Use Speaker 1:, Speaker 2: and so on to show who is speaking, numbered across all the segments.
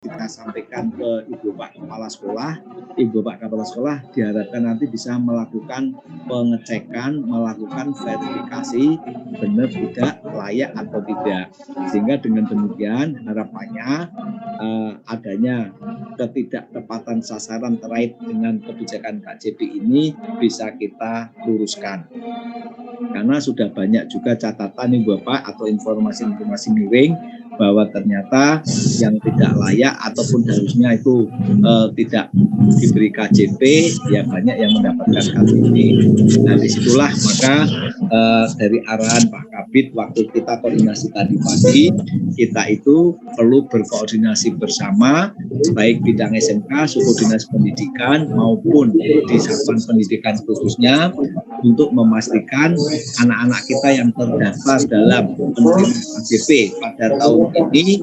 Speaker 1: kita sampaikan ke Ibu Pak Kepala Sekolah. Ibu Pak Kepala Sekolah diharapkan nanti bisa melakukan pengecekan, melakukan verifikasi benar tidak layak atau tidak. Sehingga dengan demikian harapannya adanya ketidaktepatan sasaran terkait dengan kebijakan KJP ini bisa kita luruskan. Karena sudah banyak juga catatan nih Bapak atau informasi-informasi miring bahwa ternyata yang tidak layak ataupun harusnya itu tidak diberi KJP, ya banyak yang mendapatkan KJP. Nah disitulah maka dari arahan Pak Kabid waktu kita koordinasi tadi pagi, kita itu perlu berkoordinasi bersama baik bidang SMK, suku dinas pendidikan maupun di satuan pendidikan khususnya untuk memastikan anak-anak kita yang terdaftar dalam penerima KJP pada tahun ini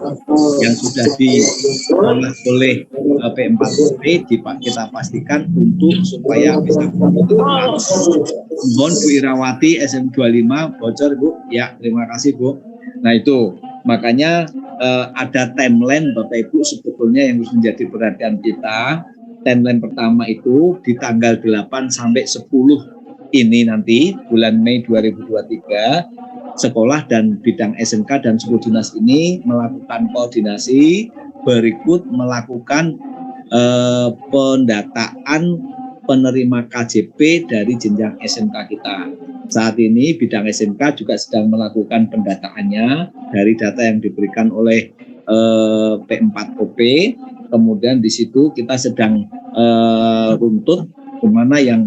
Speaker 1: yang sudah diolah oleh P4OP kita pastikan untuk supaya bisa teman. Mohon Bu Irawati SM25 bocor Bu. Ya, terima kasih Bu. Nah itu makanya ada timeline Bapak Ibu sebetulnya yang harus menjadi perhatian kita. Timeline pertama itu di tanggal 8 sampai 10 ini nanti bulan Mei 2023 sekolah dan bidang SMK dan suku dinas ini melakukan koordinasi berikut melakukan pendataan penerima KJP dari jenjang SMK kita. Saat ini bidang SMK juga sedang melakukan pendataannya dari data yang diberikan oleh P4OP. Kemudian di situ kita sedang runtut kemana yang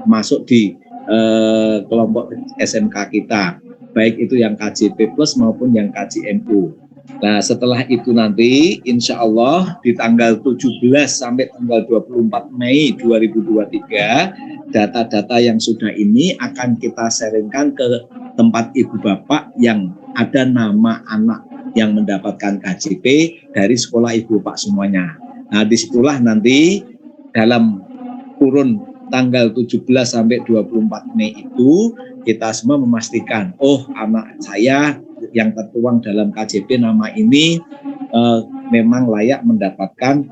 Speaker 1: masuk di kelompok SMK kita, baik itu yang KJP plus maupun yang KJMU. Nah setelah itu nanti insya Allah di tanggal 17 sampai tanggal 24 Mei 2023 data-data yang sudah ini akan kita sharingkan ke tempat ibu bapak yang ada nama anak yang mendapatkan KJP dari sekolah ibu bapak semuanya. Nah disitulah nanti dalam kurun tanggal 17 sampai 24 Mei itu kita semua memastikan anak saya yang tertuang dalam KJP nama ini memang layak mendapatkan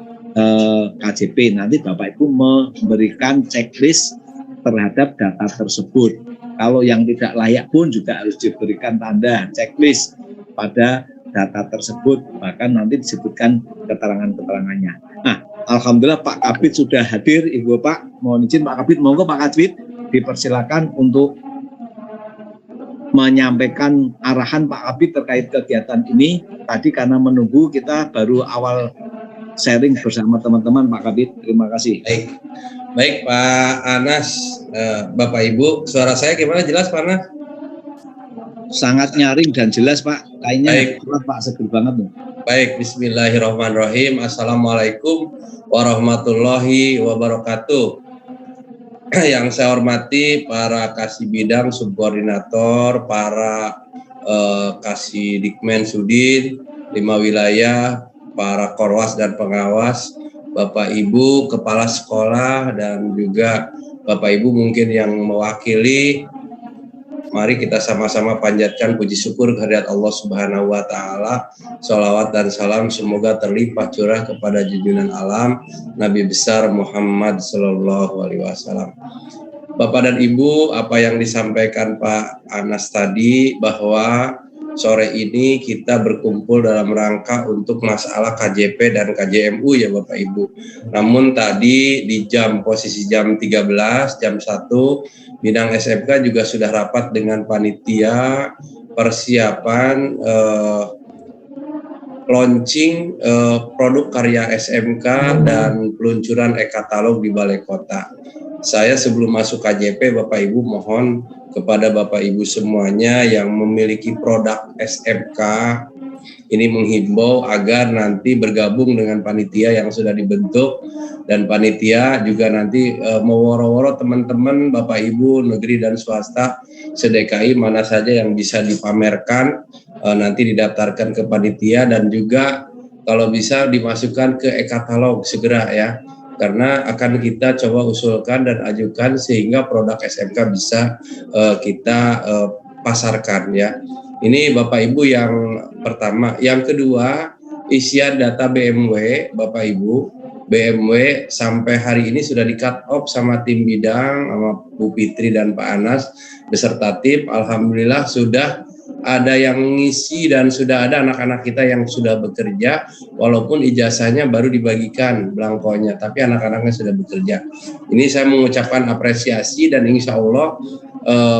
Speaker 1: KJP. Nanti Bapak Ibu memberikan checklist terhadap data tersebut. Kalau yang tidak layak pun juga harus diberikan tanda checklist pada data tersebut, bahkan nanti disebutkan keterangan-keterangannya. Nah, alhamdulillah Pak Kabid sudah hadir, Ibu Pak. Mohon izin Pak Kabid, monggo Pak Kabid dipersilakan untuk menyampaikan arahan Pak Kabid terkait kegiatan ini. Tadi karena menunggu kita baru awal sharing bersama teman-teman Pak Kabid. Terima kasih.
Speaker 2: Baik Pak Anas, Bapak Ibu, suara saya gimana, jelas Pak Anas?
Speaker 1: Sangat nyaring dan jelas Pak, kayaknya Pak seger banget nih.
Speaker 2: Baik, bismillahirrahmanirrahim. Assalamualaikum warahmatullahi wabarakatuh. Yang saya hormati para kasih bidang, subkoordinator, para kasih dikmen sudin, 5 wilayah, para korwas dan pengawas, Bapak Ibu, kepala sekolah, dan juga Bapak Ibu mungkin yang mewakili. Mari kita sama-sama panjatkan puji syukur kehadirat Allah Subhanahu wa Ta'ala. Sholawat dan salam semoga terlimpah curah kepada junjungan alam Nabi besar Muhammad Sallallahu Alaihi Wasallam. Bapak dan Ibu, apa yang disampaikan Pak Anas tadi bahwa sore ini kita berkumpul dalam rangka untuk masalah KJP dan KJMU ya Bapak Ibu. Namun tadi di posisi jam 13, jam 1, bidang SMK juga sudah rapat dengan panitia persiapan launching produk karya SMK dan peluncuran e-katalog di Balai Kota. Saya sebelum masuk KJP, Bapak Ibu mohon kepada Bapak Ibu semuanya yang memiliki produk SMK ini menghimbau agar nanti bergabung dengan panitia yang sudah dibentuk, dan panitia juga nanti meworo-woro teman-teman Bapak Ibu negeri dan swasta se-DKI mana saja yang bisa dipamerkan, nanti didaftarkan ke panitia dan juga kalau bisa dimasukkan ke e-katalog segera ya, karena akan kita coba usulkan dan ajukan sehingga produk SMK bisa kita pasarkan ya. Ini Bapak Ibu yang pertama. Yang kedua, isian data BMW, Bapak Ibu. BMW sampai hari ini sudah di cut off sama tim bidang, sama Bu Fitri dan Pak Anas beserta tim. Alhamdulillah sudah ada yang ngisi dan sudah ada anak-anak kita yang sudah bekerja, walaupun ijazahnya baru dibagikan belangkonya, tapi anak-anaknya sudah bekerja. Ini saya mengucapkan apresiasi dan insya Allah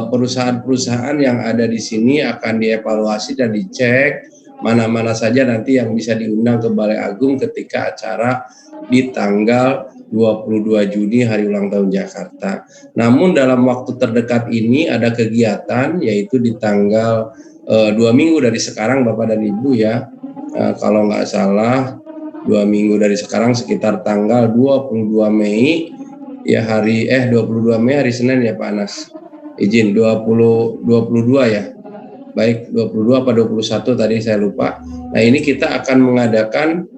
Speaker 2: perusahaan-perusahaan yang ada di sini akan dievaluasi dan dicek mana-mana saja nanti yang bisa diundang ke Balai Agung ketika acara di tanggal 22 Juni hari ulang tahun Jakarta. Namun dalam waktu terdekat ini ada kegiatan yaitu di tanggal 2 minggu dari sekarang Bapak dan Ibu ya, kalau nggak salah 2 minggu dari sekarang sekitar tanggal 22 Mei ya 22 Mei hari Senin ya Pak Anas, izin 22 ya, baik 22 apa 21 tadi saya lupa. Nah ini kita akan mengadakan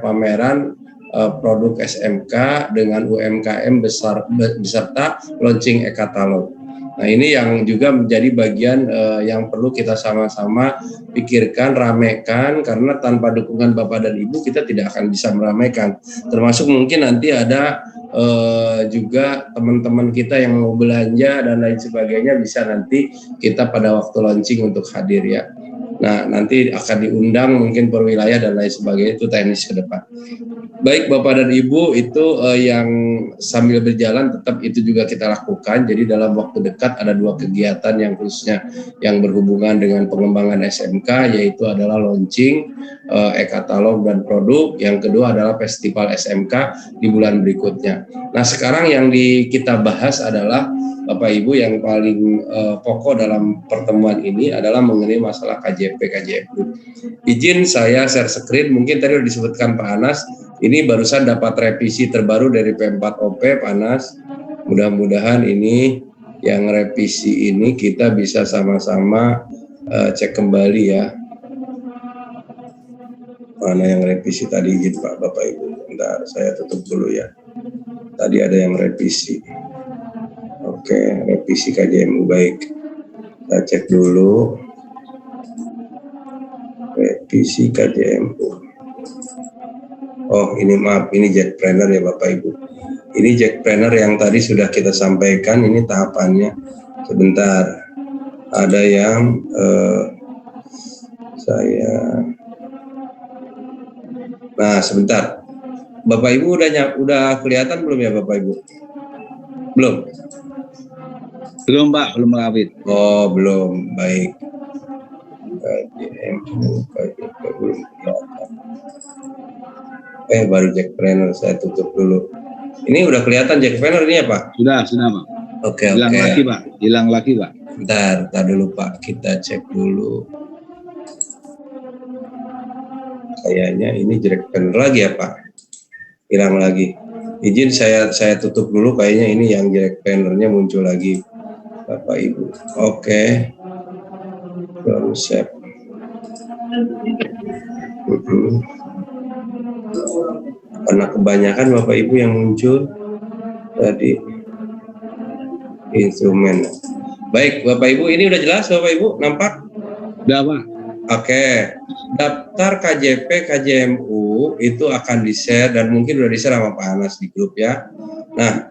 Speaker 2: pameran produk SMK dengan UMKM beserta launching e-katalog. Nah ini yang juga menjadi bagian yang perlu kita sama-sama pikirkan, ramekan, karena tanpa dukungan Bapak dan Ibu kita tidak akan bisa meramaikan. Termasuk mungkin nanti ada juga teman-teman kita yang mau belanja dan lain sebagainya, bisa nanti kita pada waktu launching untuk hadir ya. Nah nanti akan diundang mungkin per wilayah dan lain sebagainya, itu teknis ke depan. Baik Bapak dan Ibu, itu yang sambil berjalan tetap itu juga kita lakukan. Jadi dalam waktu dekat ada 2 kegiatan yang khususnya yang berhubungan dengan pengembangan SMK, yaitu adalah launching e-katalog dan produk. Yang kedua adalah festival SMK di bulan berikutnya. Nah sekarang yang kita bahas adalah Bapak Ibu yang paling pokok dalam pertemuan ini adalah mengenai masalah KJP KJMU. Izin saya share screen, mungkin tadi sudah disebutkan Pak Anas. Ini barusan dapat revisi terbaru dari P4OP, Pak Anas. Mudah-mudahan ini yang revisi ini kita bisa sama-sama cek kembali ya. Mana yang revisi tadi, izin Pak Bapak Ibu. Bentar, saya tutup dulu ya. Tadi ada yang revisi. Oke, revisi KJMU baik. Kita cek dulu. Revisi KJMU. Oh ini maaf, ini Jackpreneur ya Bapak Ibu. Ini Jackpreneur yang tadi sudah kita sampaikan, ini tahapannya. Sebentar, ada yang nah sebentar. Bapak Ibu udah kelihatan belum ya Bapak Ibu? Belum?
Speaker 1: Belum Pak, belum mengawit.
Speaker 2: Oh belum, baik. KJMU belum kelihatan. Baru Jackpreneur, saya tutup dulu. Ini udah kelihatan Jackpreneur ini ya Pak?
Speaker 1: Sudah Pak.
Speaker 2: Oke.
Speaker 1: Hilang lagi Pak.
Speaker 2: Bentar dulu Pak, kita cek dulu. Kayaknya ini Jackpreneur lagi ya Pak? Hilang lagi. Izin saya tutup dulu, kayaknya ini yang Jackpreneurnya muncul lagi Bapak Ibu. Oke. Baru save. Karena kebanyakan Bapak Ibu yang muncul tadi instrumen. Baik Bapak Ibu, ini udah jelas Bapak Ibu, nampak?
Speaker 1: Udah Pak.
Speaker 2: Oke, daftar KJP KJMU itu akan di-share dan mungkin udah di-share sama Pak Anas di grup ya. Nah,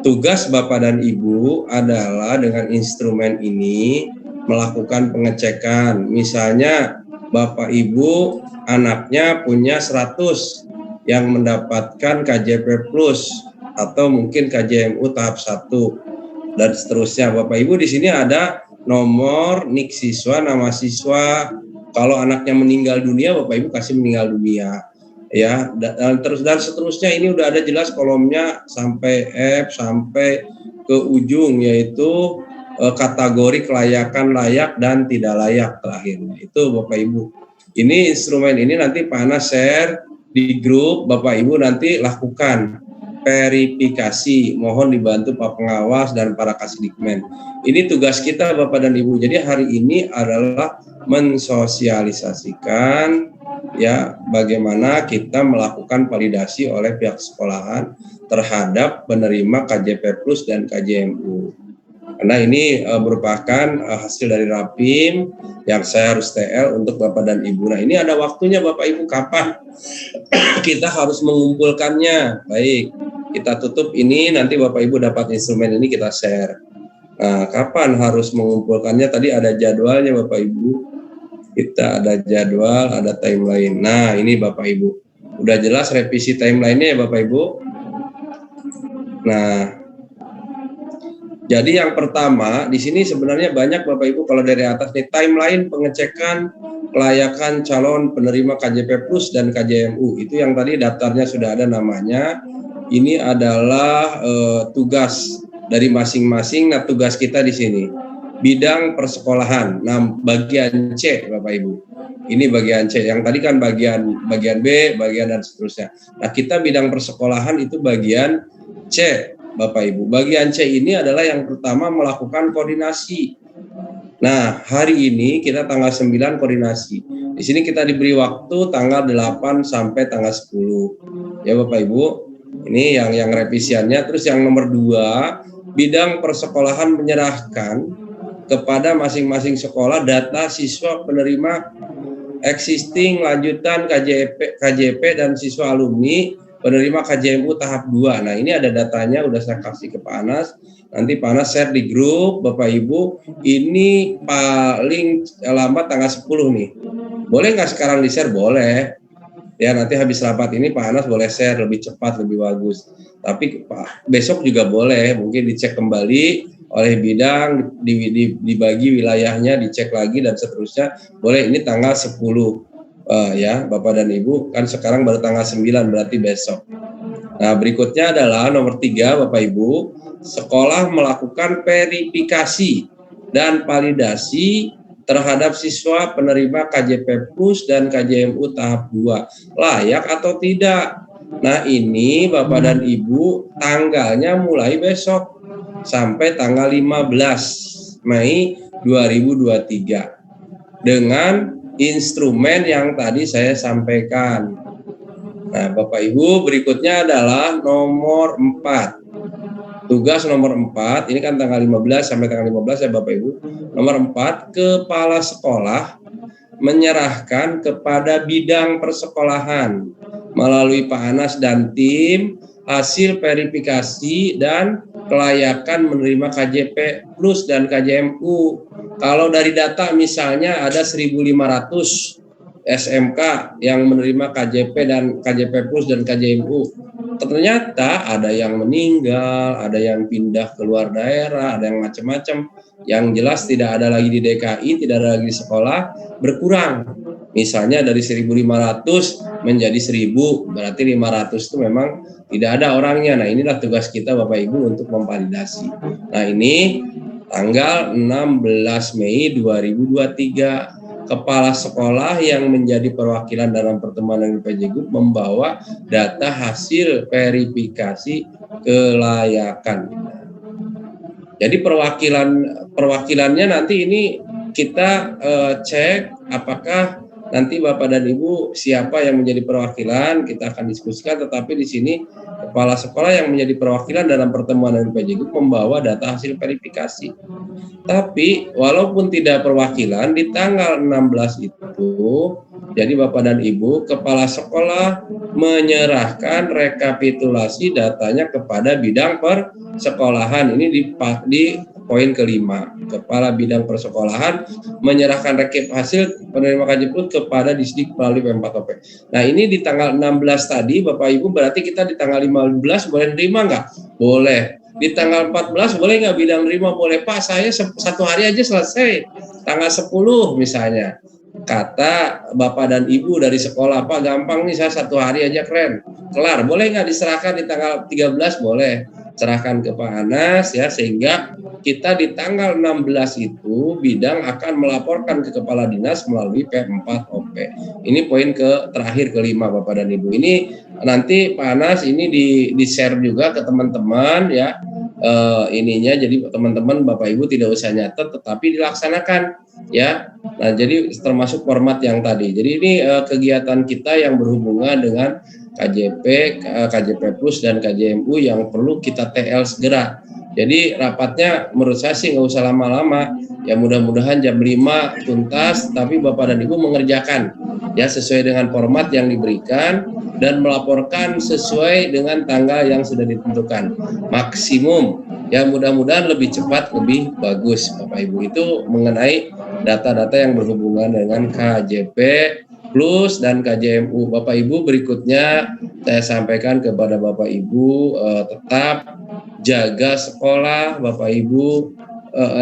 Speaker 2: tugas Bapak dan Ibu adalah dengan instrumen ini melakukan pengecekan. Misalnya Bapak Ibu anaknya punya 100 yang mendapatkan KJP Plus atau mungkin KJMU tahap 1 dan seterusnya. Bapak Ibu di sini ada nomor NIK siswa, nama siswa. Kalau anaknya meninggal dunia, Bapak Ibu kasih meninggal dunia ya, dan seterusnya. Ini udah ada jelas kolomnya sampai F sampai ke ujung, yaitu kategori kelayakan, layak dan tidak layak terakhirnya. Itu Bapak Ibu. Ini instrumen ini nanti Pak Anas share di grup, Bapak Ibu nanti lakukan verifikasi, mohon dibantu Pak Pengawas dan para Kasdikmen. Ini tugas kita Bapak dan Ibu. Jadi hari ini adalah mensosialisasikan ya bagaimana kita melakukan validasi oleh pihak sekolahan terhadap penerima KJP Plus dan KJMU. Karena ini merupakan hasil dari Rapim yang saya harus TL untuk Bapak dan Ibu. Nah, ini ada waktunya Bapak Ibu kapan kita harus mengumpulkannya. Baik, kita tutup ini, nanti Bapak Ibu dapat instrumen ini kita share. Nah, kapan harus mengumpulkannya? Tadi ada jadwalnya Bapak Ibu. Kita ada jadwal, ada timeline. Nah, ini Bapak Ibu. Udah jelas revisi timeline-nya ya Bapak Ibu. Nah, jadi yang pertama di sini sebenarnya banyak Bapak Ibu, kalau dari atas nih timeline pengecekan kelayakan calon penerima KJP Plus dan KJMU. Itu yang tadi daftarnya sudah ada namanya. Ini adalah tugas dari masing-masing. Nah, tugas kita di sini bidang persekolahan. Nah, bagian C Bapak Ibu. Ini bagian C. Yang tadi kan bagian B, bagian dan seterusnya. Nah, kita bidang persekolahan itu bagian C Bapak Ibu. Bagian C ini adalah yang pertama melakukan koordinasi. Nah, hari ini kita tanggal 9 koordinasi. Di sini kita diberi waktu tanggal 8 sampai tanggal 10. Ya Bapak Ibu, ini yang revisiannya. Terus yang nomor 2, bidang persekolahan menyerahkan kepada masing-masing sekolah data siswa penerima existing lanjutan KJP dan siswa alumni penerima KJMU tahap 2. Nah, ini ada datanya, udah saya kasih ke Pak Anas. Nanti Pak Anas share di grup Bapak Ibu. Ini paling lambat tanggal 10 nih. Boleh nggak sekarang di-share? Boleh. Ya, nanti habis rapat ini Pak Anas boleh share lebih cepat, lebih bagus. Tapi Pak, besok juga boleh, mungkin dicek kembali oleh bidang, dibagi wilayahnya, dicek lagi dan seterusnya. Boleh, ini tanggal 10 ya Bapak dan Ibu, kan sekarang baru tanggal 9 berarti besok. Nah, berikutnya adalah nomor 3 Bapak Ibu, sekolah melakukan verifikasi dan validasi terhadap siswa penerima KJP Plus dan KJMU tahap 2 layak atau tidak. Nah, ini Bapak dan Ibu tanggalnya mulai besok sampai tanggal 15 Mei 2023 dengan instrumen yang tadi saya sampaikan. Nah, Bapak Ibu, berikutnya adalah nomor 4. Tugas nomor 4, ini kan tanggal 15 sampai tanggal 15 ya Bapak Ibu. Nomor 4, kepala sekolah menyerahkan kepada bidang persekolahan melalui Pak Anas dan tim hasil verifikasi dan kelayakan menerima KJP Plus dan KJMU. Kalau dari data misalnya ada 1.500 SMK yang menerima KJP dan KJP Plus dan KJMU. Ternyata ada yang meninggal, ada yang pindah ke luar daerah, ada yang macam-macam. Yang jelas tidak ada lagi di DKI, tidak ada lagi di sekolah, berkurang. Misalnya dari 1.500 menjadi 1.000, berarti 500 itu memang tidak ada orangnya. Nah, inilah tugas kita Bapak Ibu untuk memvalidasi. Nah, ini tanggal 16 Mei 2023. Kepala sekolah yang menjadi perwakilan dalam pertemuan dengan PJ Group membawa data hasil verifikasi kelayakan. Jadi perwakilannya nanti ini kita cek apakah nanti Bapak dan Ibu siapa yang menjadi perwakilan, kita akan diskusikan. Tetapi di sini kepala sekolah yang menjadi perwakilan dalam pertemuan dengan PJ Group membawa data hasil verifikasi. Tapi walaupun tidak perwakilan, di tanggal 16 itu, jadi Bapak dan Ibu, kepala sekolah menyerahkan rekapitulasi datanya kepada bidang persekolahan. Ini di poin kelima. Kepala bidang persekolahan menyerahkan rekap hasil penerima KJP kepada Disdik melalui P4OP. Nah, ini di tanggal 16 tadi, Bapak Ibu, berarti kita di tanggal 15 boleh nerima nggak? Boleh. Di tanggal 14 boleh nggak bidang nerima? Boleh Pak, saya satu hari aja selesai. Tanggal 10 misalnya. Kata Bapak dan Ibu dari sekolah, Pak gampang nih saya satu hari aja keren. Kelar, boleh nggak diserahkan di tanggal 13? Boleh. Serahkan ke Pak Anas ya, sehingga kita di tanggal 16 itu bidang akan melaporkan ke Kepala Dinas melalui P4OP. Ini poin terakhir kelima Bapak dan Ibu. Ini nanti Pak Anas ini di-share juga ke teman-teman ya. Ininya jadi teman-teman Bapak Ibu tidak usah nyatet tetapi dilaksanakan ya. Nah, jadi termasuk format yang tadi. Jadi ini kegiatan kita yang berhubungan dengan KJP Plus dan KJMU yang perlu kita TL segera. Jadi rapatnya menurut saya sih nggak usah lama-lama. Ya mudah-mudahan jam 5 tuntas, tapi Bapak dan Ibu mengerjakan ya sesuai dengan format yang diberikan dan melaporkan sesuai dengan tanggal yang sudah ditentukan. Maksimum ya mudah-mudahan lebih cepat lebih bagus Bapak Ibu. Itu mengenai data-data yang berhubungan dengan KJP Plus dan KJMU. Bapak Ibu, berikutnya saya sampaikan kepada Bapak Ibu tetap jaga sekolah, Bapak Ibu,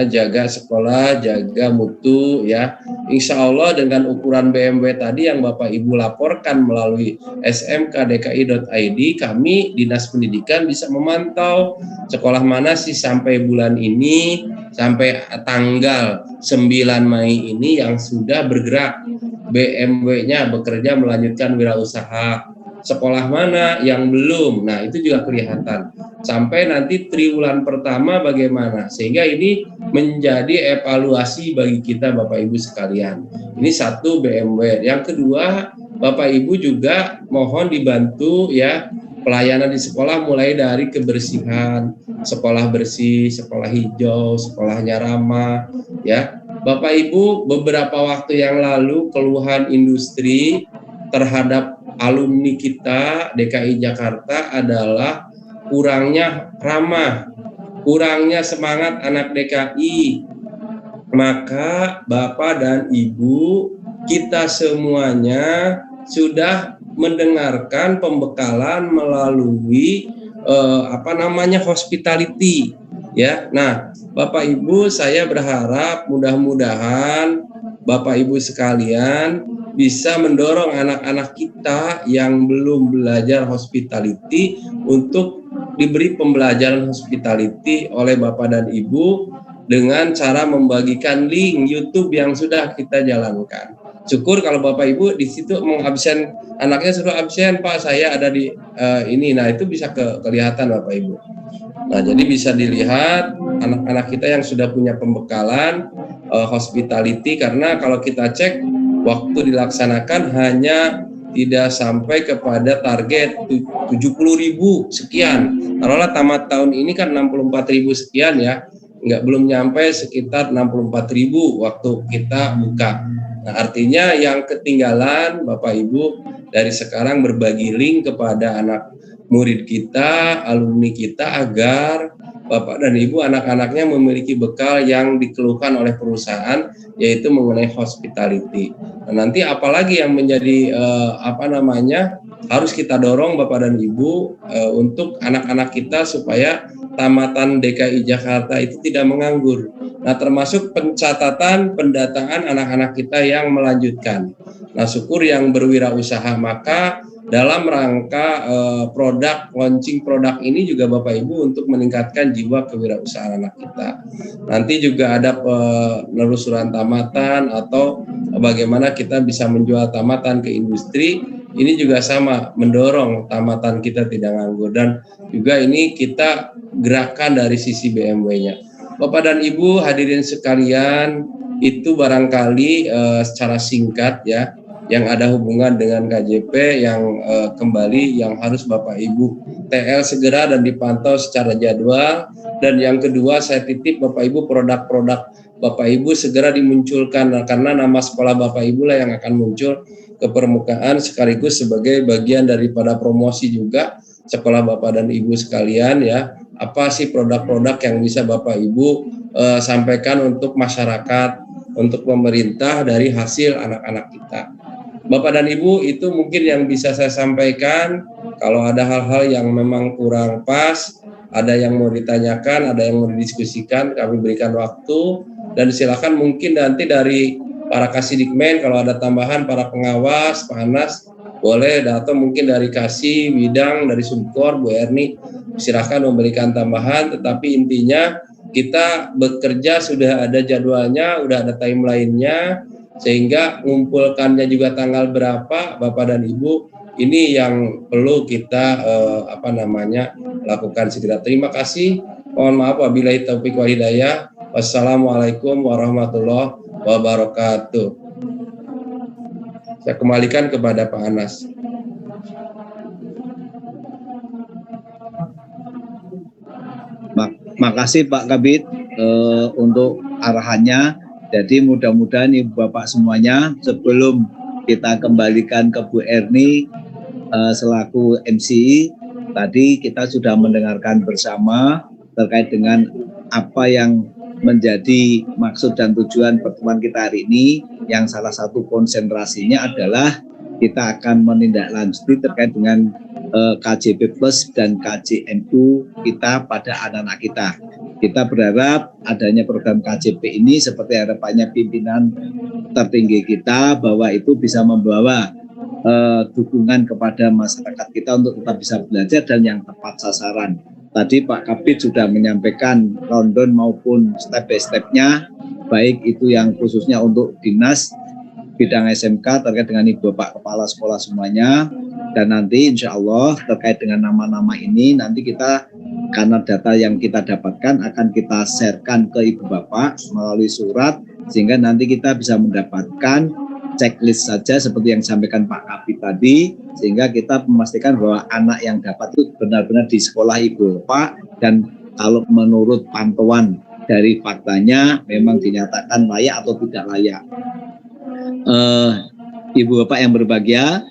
Speaker 2: jaga sekolah, jaga mutu ya. Insya Allah dengan ukuran BMW tadi yang Bapak Ibu laporkan melalui smkdki.id, kami Dinas Pendidikan bisa memantau sekolah mana sih sampai bulan ini, sampai tanggal 9 Mei ini yang sudah bergerak BMW-nya bekerja melanjutkan wirausaha, sekolah mana yang belum. Nah, itu juga kelihatan. Sampai nanti triwulan pertama bagaimana. Sehingga ini menjadi evaluasi bagi kita Bapak Ibu sekalian. Ini satu BMW. Yang kedua, Bapak Ibu juga mohon dibantu ya pelayanan di sekolah mulai dari kebersihan, sekolah bersih, sekolah hijau, sekolahnya ramah ya. Bapak Ibu, beberapa waktu yang lalu keluhan industri terhadap alumni kita DKI Jakarta adalah kurangnya ramah, kurangnya semangat anak DKI. Maka Bapak dan Ibu, kita semuanya sudah mendengarkan pembekalan melalui hospitality ya. Nah, Bapak Ibu, saya berharap mudah-mudahan Bapak Ibu sekalian bisa mendorong anak-anak kita yang belum belajar hospitality untuk diberi pembelajaran hospitality oleh Bapak dan Ibu dengan cara membagikan link YouTube yang sudah kita jalankan. Syukur kalau Bapak Ibu di situ mengabsen anaknya, suruh absen Pak, saya ada di ini. Nah, itu bisa kelihatan Bapak Ibu. Nah, jadi bisa dilihat anak-anak kita yang sudah punya pembekalan hospitality, karena kalau kita cek waktu dilaksanakan hanya tidak sampai kepada target 70.000 sekian. Taruhlah tamat tahun ini kan 64.000 sekian ya, belum nyampe sekitar 64.000 waktu kita buka. Nah, artinya yang ketinggalan Bapak Ibu dari sekarang berbagi link kepada anak murid kita, alumni kita, agar Bapak dan Ibu anak-anaknya memiliki bekal yang dikeluhkan oleh perusahaan, yaitu mengenai hospitality. Nah, nanti apalagi yang menjadi harus kita dorong Bapak dan Ibu untuk anak-anak kita supaya tamatan DKI Jakarta itu tidak menganggur. Nah, termasuk pencatatan pendataan anak-anak kita yang melanjutkan. Nah, syukur yang berwirausaha. Maka dalam rangka launching produk ini juga Bapak Ibu untuk meningkatkan jiwa kewirausahaan anak kita. Nanti juga ada penelusuran tamatan atau bagaimana kita bisa menjual tamatan ke industri. Ini juga sama, mendorong tamatan kita tidak nganggur, dan juga ini kita gerakan dari sisi BMW-nya. Bapak dan Ibu hadirin sekalian, itu barangkali secara singkat ya yang ada hubungan dengan KJP yang kembali yang harus Bapak Ibu TL segera dan dipantau secara jadwal. Dan yang kedua, saya titip Bapak Ibu produk-produk Bapak Ibu segera dimunculkan, karena nama sekolah Bapak Ibu lah yang akan muncul ke permukaan sekaligus sebagai bagian daripada promosi juga sekolah Bapak dan Ibu sekalian ya. Apa sih produk-produk yang bisa Bapak Ibu sampaikan untuk masyarakat, untuk pemerintah dari hasil anak-anak kita. Bapak dan Ibu, itu mungkin yang bisa saya sampaikan. Kalau ada hal-hal yang memang kurang pas, ada yang mau ditanyakan, ada yang mau didiskusikan, kami berikan waktu, dan silakan mungkin nanti dari para Kasidikmen kalau ada tambahan, para pengawas, Pak Anas, boleh, atau mungkin dari Kasih, Bidang, dari Subkor, Bu Erni, silakan memberikan tambahan. Tetapi intinya kita bekerja sudah ada jadwalnya, udah ada timeline-nya, sehingga mengumpulkannya juga tanggal berapa Bapak dan Ibu, ini yang perlu kita lakukan segera. Terima kasih. Mohon maaf wabillahi taufiq wal hidayah. Wassalamualaikum warahmatullahi wabarakatuh. Saya kembalikan kepada Pak Anas.
Speaker 1: Makasih Pak Kabid untuk arahannya. Jadi mudah-mudahan Ibu Bapak semuanya, sebelum kita kembalikan ke Bu Erni selaku MCI, tadi kita sudah mendengarkan bersama terkait dengan apa yang menjadi maksud dan tujuan pertemuan kita hari ini, yang salah satu konsentrasinya adalah kita akan menindaklanjuti terkait dengan KJP Plus dan KJMU kita pada anak-anak kita. Kita berharap adanya program KJP ini seperti harapannya pimpinan tertinggi kita, bahwa itu bisa membawa dukungan kepada masyarakat kita untuk tetap bisa belajar dan yang tepat sasaran. Tadi Pak Kabid sudah menyampaikan rundown maupun step by step-nya, baik itu yang khususnya untuk dinas bidang SMK terkait dengan Ibu Bapak Kepala Sekolah semuanya, dan nanti insya Allah terkait dengan nama-nama ini nanti kita, karena data yang kita dapatkan akan kita sharekan ke Ibu Bapak melalui surat, sehingga nanti kita bisa mendapatkan checklist saja seperti yang disampaikan Pak Kabid tadi, sehingga kita memastikan bahwa anak yang dapat itu benar-benar di sekolah Ibu Bapak, dan kalau menurut pantauan dari faktanya memang dinyatakan layak atau tidak layak. Ibu Bapak yang berbahagia,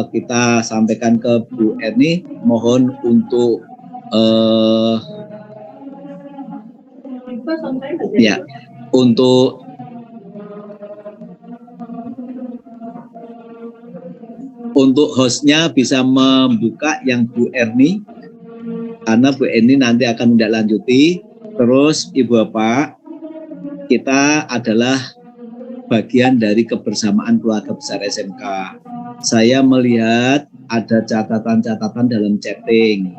Speaker 1: kita sampaikan ke Bu Erni, mohon untuk ya, untuk hostnya bisa membuka yang Bu Erni, karena Bu Erni nanti akan menindaklanjuti. Terus Ibu Bapak, kita adalah bagian dari kebersamaan keluarga besar SMK. Saya melihat ada catatan-catatan dalam chatting.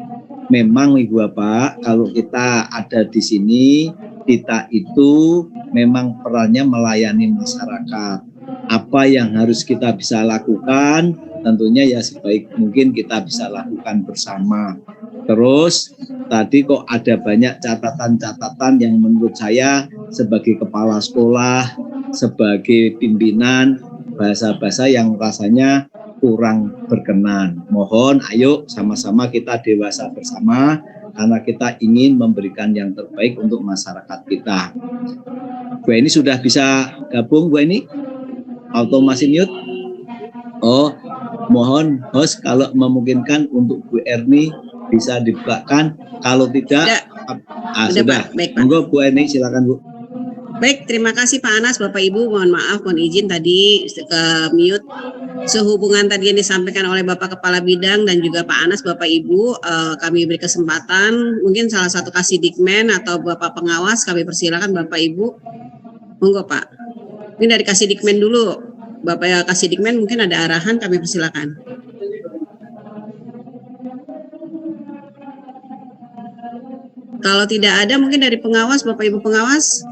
Speaker 1: Memang Ibu Bapak, kalau kita ada di sini, kita itu memang perannya melayani masyarakat. Apa yang harus kita bisa lakukan, tentunya ya sebaik mungkin kita bisa lakukan bersama. Terus tadi kok ada banyak catatan-catatan yang menurut saya sebagai kepala sekolah, sebagai pimpinan, bahasa-bahasa yang rasanya kurang berkenan. Mohon ayo sama-sama kita dewasa bersama, karena kita ingin memberikan yang terbaik untuk masyarakat kita. Bu Eni sudah bisa gabung, Bu Eni? Auto masih mute? Oh, mohon host kalau memungkinkan untuk Bu Erni bisa dibukakan. Kalau tidak, sudah.
Speaker 3: Baik, Pak.
Speaker 1: Monggo Bu Erni, silakan Bu.
Speaker 3: Baik, terima kasih Pak Anas, Bapak Ibu. Mohon maaf, mohon izin tadi ke mute. Sehubungan tadi yang disampaikan oleh Bapak Kepala Bidang dan juga Pak Anas, Bapak Ibu, kami beri kesempatan. Mungkin salah satu Kasdikmen atau Bapak Pengawas, kami persilakan Bapak Ibu. Monggo Pak. Mungkin dari Kasdikmen dulu. Bapak Kasdikmen mungkin ada arahan, kami persilakan. Kalau tidak ada, mungkin dari pengawas, Bapak Ibu pengawas.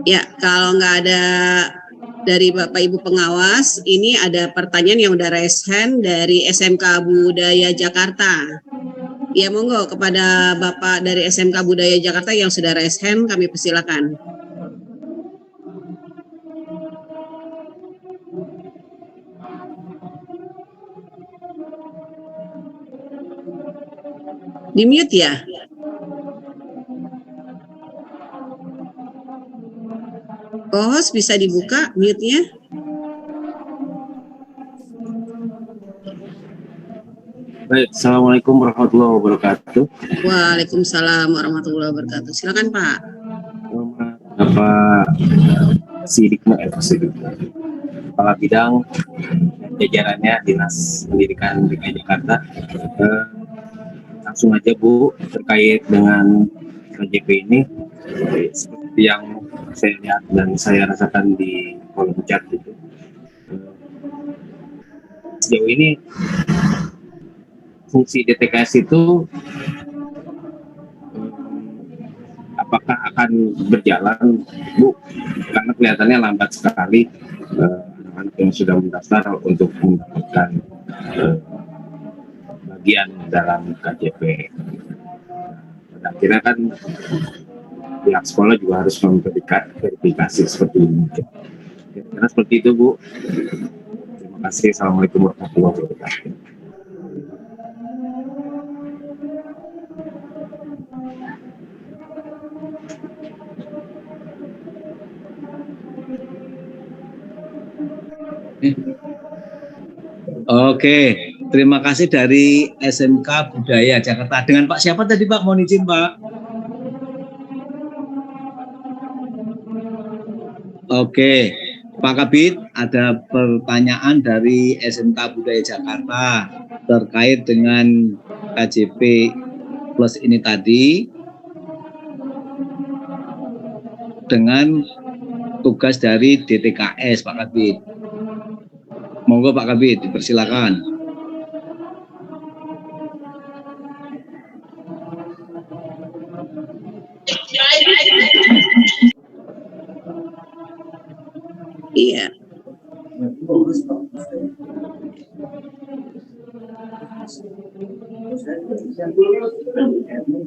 Speaker 3: Ya, kalau nggak ada dari Bapak Ibu pengawas, ini ada pertanyaan yang udah raise hand dari SMK Budaya Jakarta. Ya, monggo kepada Bapak dari SMK Budaya Jakarta yang sudah raise hand, kami persilakan. Di mute ya? Co-host bisa dibuka mute-nya?
Speaker 4: Baik, Assalamualaikum warahmatullahi wabarakatuh.
Speaker 3: Waalaikumsalam warahmatullahi wabarakatuh. Silakan Pak.
Speaker 4: Bapak Sidikmen, Kepala Bidang jajarannya Dinas Pendidikan DKI Jakarta. Langsung aja Bu, terkait dengan KJP ini, seperti yang saya lihat dan saya rasakan di kolom chat itu, sejauh ini fungsi DTKS itu apakah akan berjalan, Bu? Karena kelihatannya lambat sekali anak-anak yang sudah mendaftar untuk mendapatkan bagian dalam KJP. Pada akhirnya kan pihak sekolah juga harus memberikan verifikasi seperti ini. Karena seperti itu, Bu. Terima kasih. Assalamualaikum warahmatullahi wabarakatuh.
Speaker 1: Oke, terima kasih dari SMK Budaya Jakarta. Dengan Pak siapa tadi Pak? Mohon izin Pak. Oke, Pak Kabid, ada pertanyaan dari SMK Budaya Jakarta terkait dengan KJP Plus ini tadi dengan tugas dari DTKS Pak Kabid. Monggo Pak Kabid, dipersilakan.
Speaker 3: Iya.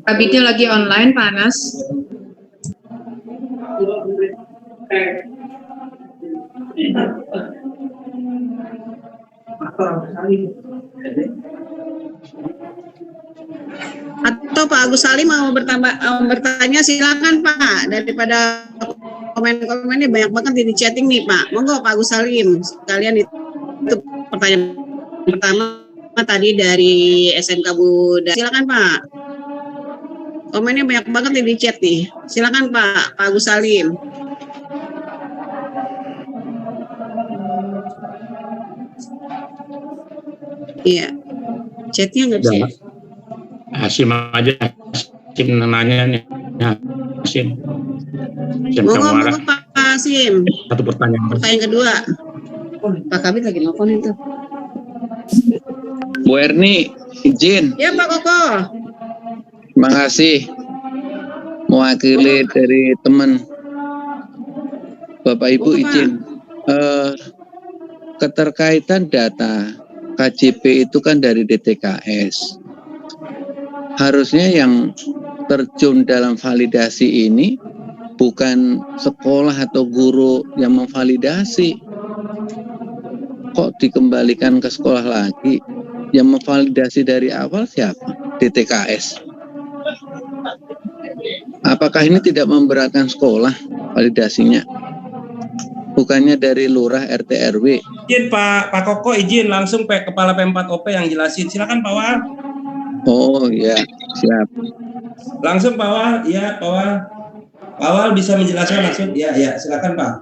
Speaker 5: Kabitnya lagi online, Pak Anas.
Speaker 3: Atau Pak Agus Salim mau bertanya, silakan Pak. Daripada komen-komennya banyak banget di chatting nih Pak. Monggo Pak Agus Salim. Sekalian itu pertanyaan pertama tadi dari SMK Budaya. Silakan Pak. Komennya banyak banget di chat nih. Silakan Pak Agus Salim. Iya. Chatnya nggak bisa.
Speaker 6: Hasim aja, Hasim nanya nih. Hasim.
Speaker 3: Monggo Pak Hasim.
Speaker 6: Satu pertanyaan.
Speaker 3: Pertanyaan kedua. Pak Kabit lagi nelfon itu.
Speaker 7: Bu Erni, izin.
Speaker 3: Ya Pak Koko.
Speaker 7: Terima kasih. Mewakili dari teman. Bapak Ibu izin. Keterkaitan data KJP itu kan dari DTKS. Harusnya yang terjun dalam validasi ini bukan sekolah atau guru yang memvalidasi. Kok dikembalikan ke sekolah lagi? Yang memvalidasi dari awal siapa? DTKS. Apakah ini tidak memberatkan sekolah validasinya? Bukannya dari lurah RT RW.
Speaker 2: Izin Pak Koko, izin langsung Kepala P4OP yang jelasin. Silakan Pak Wal.
Speaker 7: Oh ya, siap.
Speaker 2: Langsung Pak Wal, ya Pak Wal. Pak Wal bisa menjelaskan langsung? Ya, silakan Pak.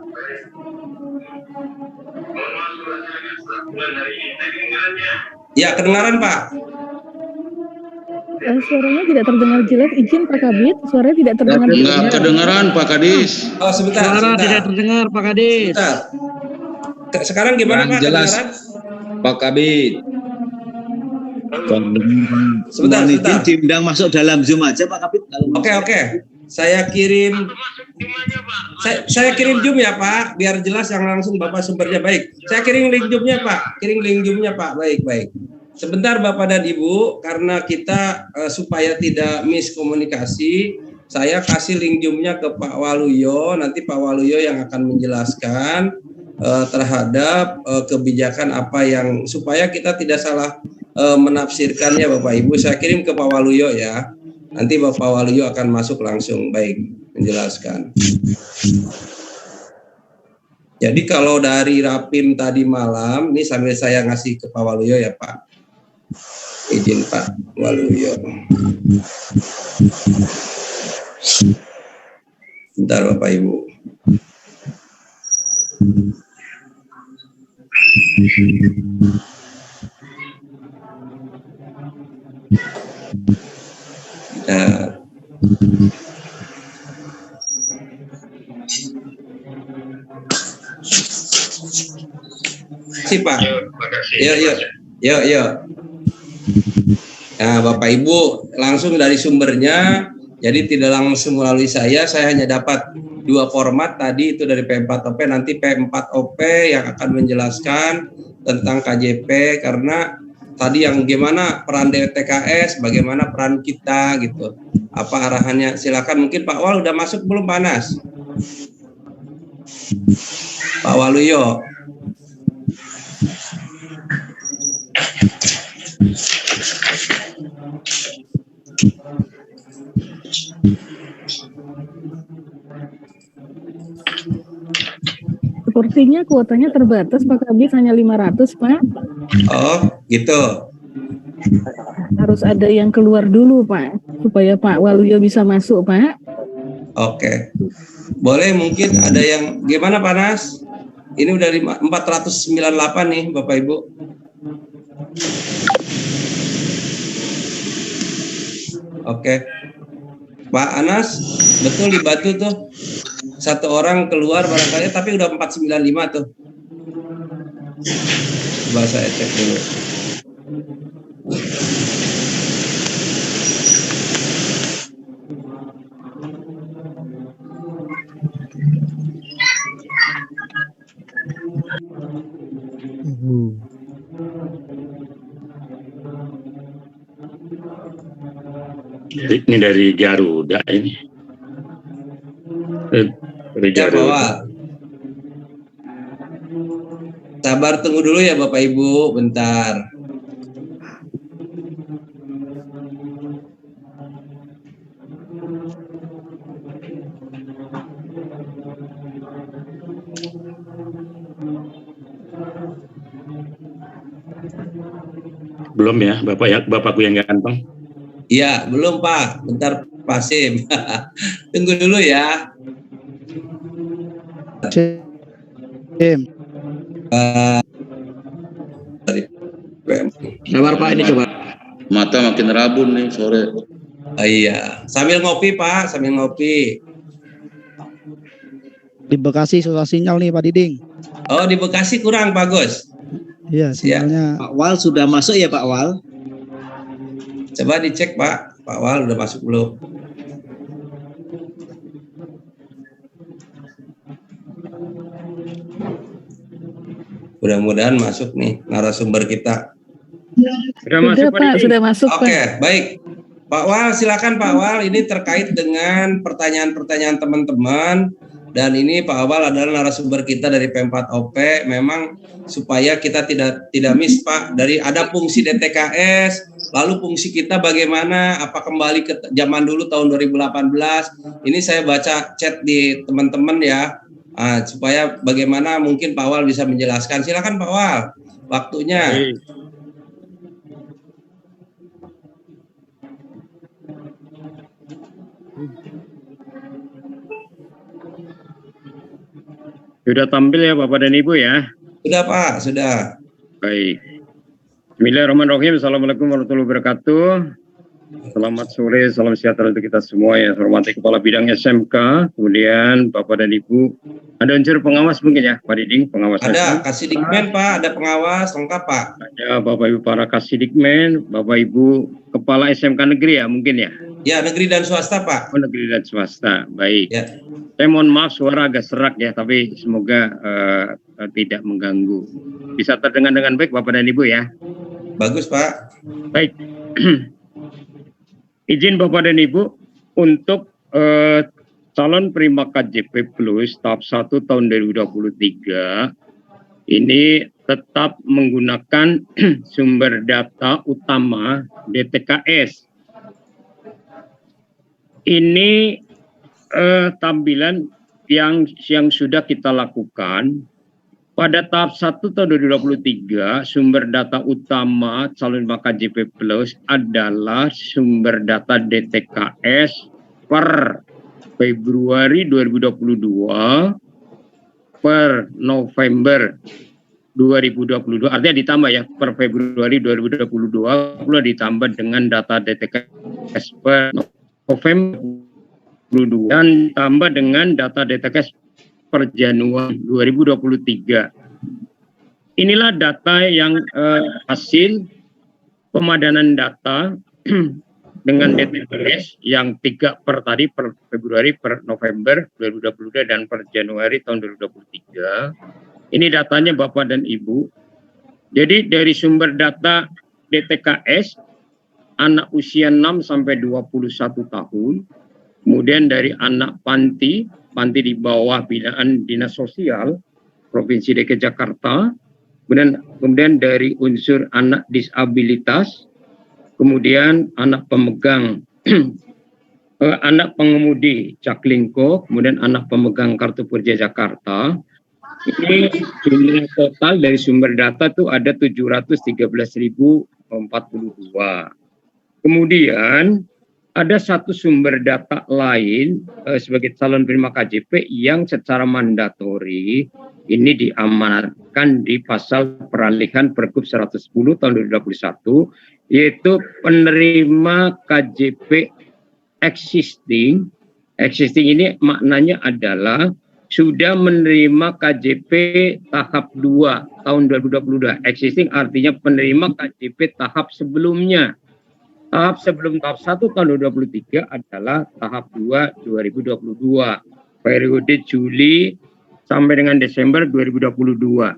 Speaker 2: Ya, kedengaran Pak.
Speaker 8: Suaranya tidak terdengar jelas. Izin Pak Kabit, suaranya tidak terdengar jelas.
Speaker 6: Enggak kedengeran Pak Kadis.
Speaker 2: Oh, sebentar.
Speaker 8: Suara tidak terdengar Pak Kadis.
Speaker 2: Sebentar. Sekarang gimana Pak?
Speaker 9: Jelas.
Speaker 2: Kedengaran?
Speaker 9: Pak Kabit.
Speaker 2: Sebentar.
Speaker 1: Diundang masuk dalam Zoom aja Pak Kabit.
Speaker 2: Oke. Saya kirim Zoom ya Pak, biar jelas yang langsung Bapak sumbernya. Baik. Saya kirim link Zoom-nya Pak. Baik. Sebentar Bapak dan Ibu, karena kita supaya tidak miskomunikasi, saya kasih link Zoom-nya ke Pak Waluyo. Nanti Pak Waluyo yang akan menjelaskan terhadap kebijakan apa yang supaya kita tidak salah menafsirkannya Bapak Ibu. Saya kirim ke Pak Waluyo ya. Nanti Bapak Waluyo akan masuk langsung menjelaskan. Jadi kalau dari Rapim tadi malam, ini sambil saya ngasih ke Pak Waluyo ya Pak. Izin Pak Waluyo. Bentar Bapak Ibu. Bentar. Terima kasih Pak. Yuk. Nah, Bapak Ibu langsung dari sumbernya, jadi tidak langsung melalui saya hanya dapat 2 format tadi, itu dari P4OP, nanti P4OP yang akan menjelaskan tentang KJP, karena tadi yang gimana peran DTKS, bagaimana peran kita gitu, apa arahannya. Silakan, mungkin Pak Wal udah masuk belum Panas? Pak Waluyo.
Speaker 8: Porsinya kuotanya terbatas Pak Kabit, hanya 500 Pak.
Speaker 2: Oh, gitu.
Speaker 8: Harus ada yang keluar dulu Pak, supaya Pak Waluyo bisa masuk Pak.
Speaker 2: Oke. Boleh mungkin ada yang gimana Panas? Ini udah 498 nih Bapak Ibu. Oke. Pak Anas, betul di Batu tuh. Satu orang keluar barangkali tapi udah 495 tuh. Coba saya cek dulu.
Speaker 6: Ini dari Garuda ini. Dari
Speaker 2: Ya,
Speaker 6: Garuda.
Speaker 2: Pak. Sabar tunggu dulu ya Bapak Ibu, bentar.
Speaker 6: Belum ya, Bapakku yang ganteng.
Speaker 2: Iya, belum Pak. Bentar Pak Sim. Tunggu dulu ya.
Speaker 6: Sabar Pak, ini coba.
Speaker 9: Mata makin rabun nih sore.
Speaker 2: Iya, sambil ngopi Pak, sambil ngopi.
Speaker 10: Di Bekasi susah sinyal nih Pak Diding.
Speaker 2: Oh, di Bekasi kurang bagus.
Speaker 10: Iya, sinyalnya.
Speaker 1: Pak Wal sudah masuk ya Pak Wal?
Speaker 2: Coba dicek Pak. Pak Wal udah masuk belum? Mudah-mudahan masuk nih narasumber kita.
Speaker 6: Sudah masuk
Speaker 8: Pak, sudah masuk
Speaker 2: Oke,
Speaker 8: Pak.
Speaker 2: baik. Pak Wal, silakan Pak Wal. Ini terkait dengan pertanyaan-pertanyaan teman-teman. Dan ini Pak Wal adalah narasumber kita dari P4OP. Memang supaya kita tidak miss Pak. Dari ada fungsi DTKS, lalu fungsi kita bagaimana, apa kembali ke zaman dulu tahun 2018. Ini saya baca chat di teman-teman ya. Supaya bagaimana mungkin Pak Wal bisa menjelaskan. Silakan Pak Wal, waktunya.
Speaker 6: Sudah tampil ya Bapak dan Ibu ya?
Speaker 2: Sudah Pak, sudah.
Speaker 6: Baik. Bismillahirrahmanirrahim. Assalamualaikum warahmatullahi wabarakatuh. Selamat sore, salam sejahtera untuk kita semua ya. Hormati Kepala Bidang SMK, kemudian Bapak dan Ibu. Ada unsur pengawas mungkin ya, Pak Diding, pengawas.
Speaker 2: Ada Kasidikmen Pak, ada pengawas lengkap Pak.
Speaker 6: Ada Bapak Ibu para Kasidikmen, Bapak Ibu Kepala SMK Negeri ya mungkin ya?
Speaker 2: Ya, negeri dan swasta Pak.
Speaker 6: Oh, negeri dan swasta, baik.
Speaker 2: Ya.
Speaker 6: Saya mohon maaf suara agak serak ya, tapi semoga tidak mengganggu. Bisa terdengar dengan baik Bapak dan Ibu ya?
Speaker 2: Bagus Pak.
Speaker 6: Baik. Izin Bapak dan Ibu untuk calon penerima KJP Plus tahap 1 tahun 2023 ini tetap menggunakan sumber data utama DTKS. Ini tampilan yang sudah kita lakukan. Pada tahap 1 tahun 2023, sumber data utama calon penerima KJP Plus adalah sumber data DTKS per Februari 2022 per November 2022. Artinya ditambah ya, per Februari 2022 pula ditambah dengan data DTKS per November 2022 dan tambah dengan data DTKS per Januari 2023. Inilah data yang hasil pemadanan data dengan DTKS yang 3 per tadi per Februari, per November 2022 dan per Januari tahun 2023. Ini datanya Bapak dan Ibu. Jadi dari sumber data DTKS anak usia 6 sampai 21 tahun, kemudian dari anak panti di bawah binaan Dinas Sosial Provinsi DKI Jakarta, kemudian dari unsur anak disabilitas, kemudian anak pemegang anak pengemudi Jaklingko, kemudian anak pemegang Kartu Prakerja Jakarta, Ini jumlah total dari sumber data tuh ada 713.042. Kemudian ada satu sumber data lain sebagai calon penerima KJP yang secara mandatori ini diamanatkan di pasal peralihan Pergub 110 tahun 2021, yaitu penerima KJP existing. Existing ini maknanya adalah sudah menerima KJP tahap 2 tahun 2022. Existing artinya penerima KJP tahap sebelumnya. Tahap sebelum tahap 1 tahun 2023 adalah tahap 2 2022. Periode Juli sampai dengan Desember 2022.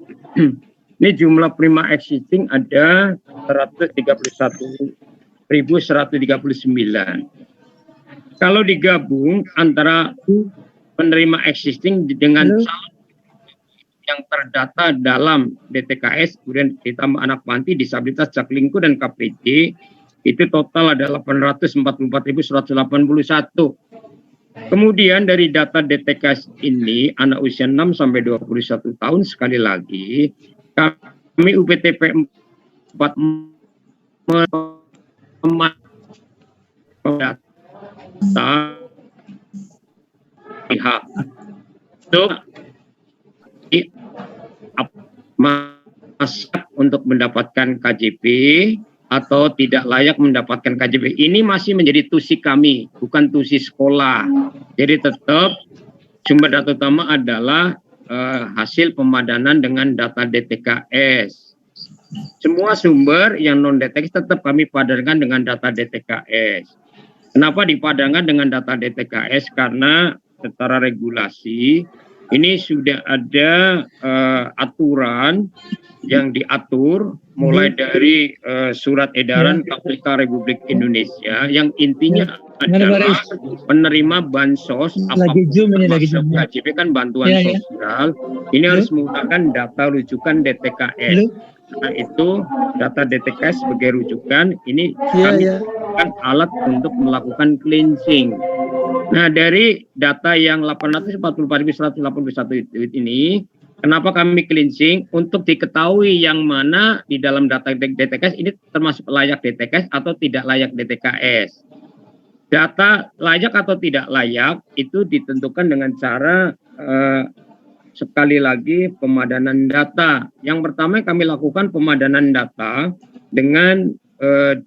Speaker 6: Ini jumlah prima existing ada 131.139. Kalau digabung antara penerima existing dengan calon yang terdata dalam DTKS, kemudian ditambah anak panti, disabilitas, Jaklingko, dan KPJ, itu total ada 844.181. Kemudian dari data DTKS ini, anak usia 6 sampai 21 tahun, sekali lagi, kami UPTP 4 data pihak untuk mendapatkan KJP atau tidak layak mendapatkan KJP. Ini masih menjadi tusi kami, bukan tusi sekolah. Jadi tetap sumber data utama adalah hasil pemadanan dengan data DTKS. Semua sumber yang non DTKS tetap kami padankan dengan data DTKS. Kenapa dipadankan dengan data DTKS? Karena secara regulasi ini sudah ada aturan yang diatur mulai dari surat edaran KPK Republik Indonesia yang intinya adalah penerima bansos apapun KJP kan bantuan sosial ini harus menggunakan data rujukan DTKS. Nah itu data DTKS sebagai rujukan ini kami menggunakan alat untuk melakukan cleansing. Nah dari data yang 844.181 ini, kenapa kami cleansing? Untuk diketahui yang mana di dalam data DTKS ini termasuk layak DTKS atau tidak layak DTKS. Data layak atau tidak layak itu ditentukan dengan cara sekali lagi pemadanan data. Yang pertama kami lakukan pemadanan data dengan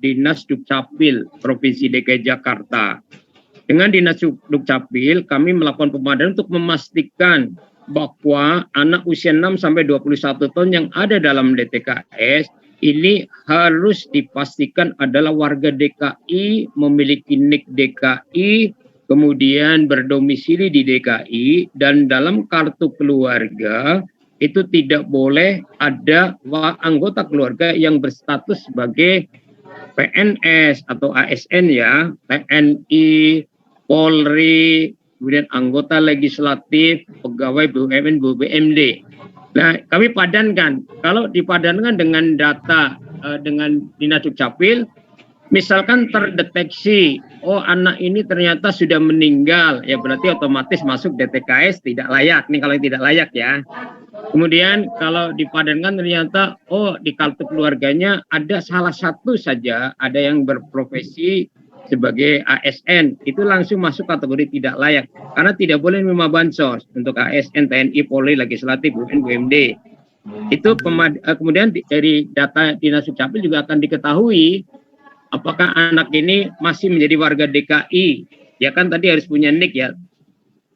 Speaker 6: Dinas Dukcapil Provinsi DKI Jakarta. Dengan Dinas Dukcapil kami melakukan pemadanan untuk memastikan bahwa anak usia 6 sampai 21 tahun yang ada dalam DTKS ini harus dipastikan adalah warga DKI, memiliki NIK DKI, kemudian berdomisili di DKI, dan dalam kartu keluarga itu tidak boleh ada anggota keluarga yang berstatus sebagai PNS atau ASN ya, TNI, Polri, kemudian anggota legislatif, pegawai BUMN, BUMD. Nah, kami padankan. Kalau dipadankan dengan data dengan Dinas Dukcapil, misalkan terdeteksi, oh anak ini ternyata sudah meninggal, ya berarti otomatis masuk DTKS tidak layak. Nih kalau tidak layak ya. Kemudian kalau dipadankan ternyata, oh di kartu keluarganya ada salah satu saja, ada yang berprofesi sebagai ASN, itu langsung masuk kategori tidak layak. Karena tidak boleh menerima bansos untuk ASN, TNI, Polri, Legislatif, BUMD. Itu kemudian dari data Dinas Dukcapil juga akan diketahui apakah anak ini masih menjadi warga DKI. Ya kan tadi harus punya NIK ya.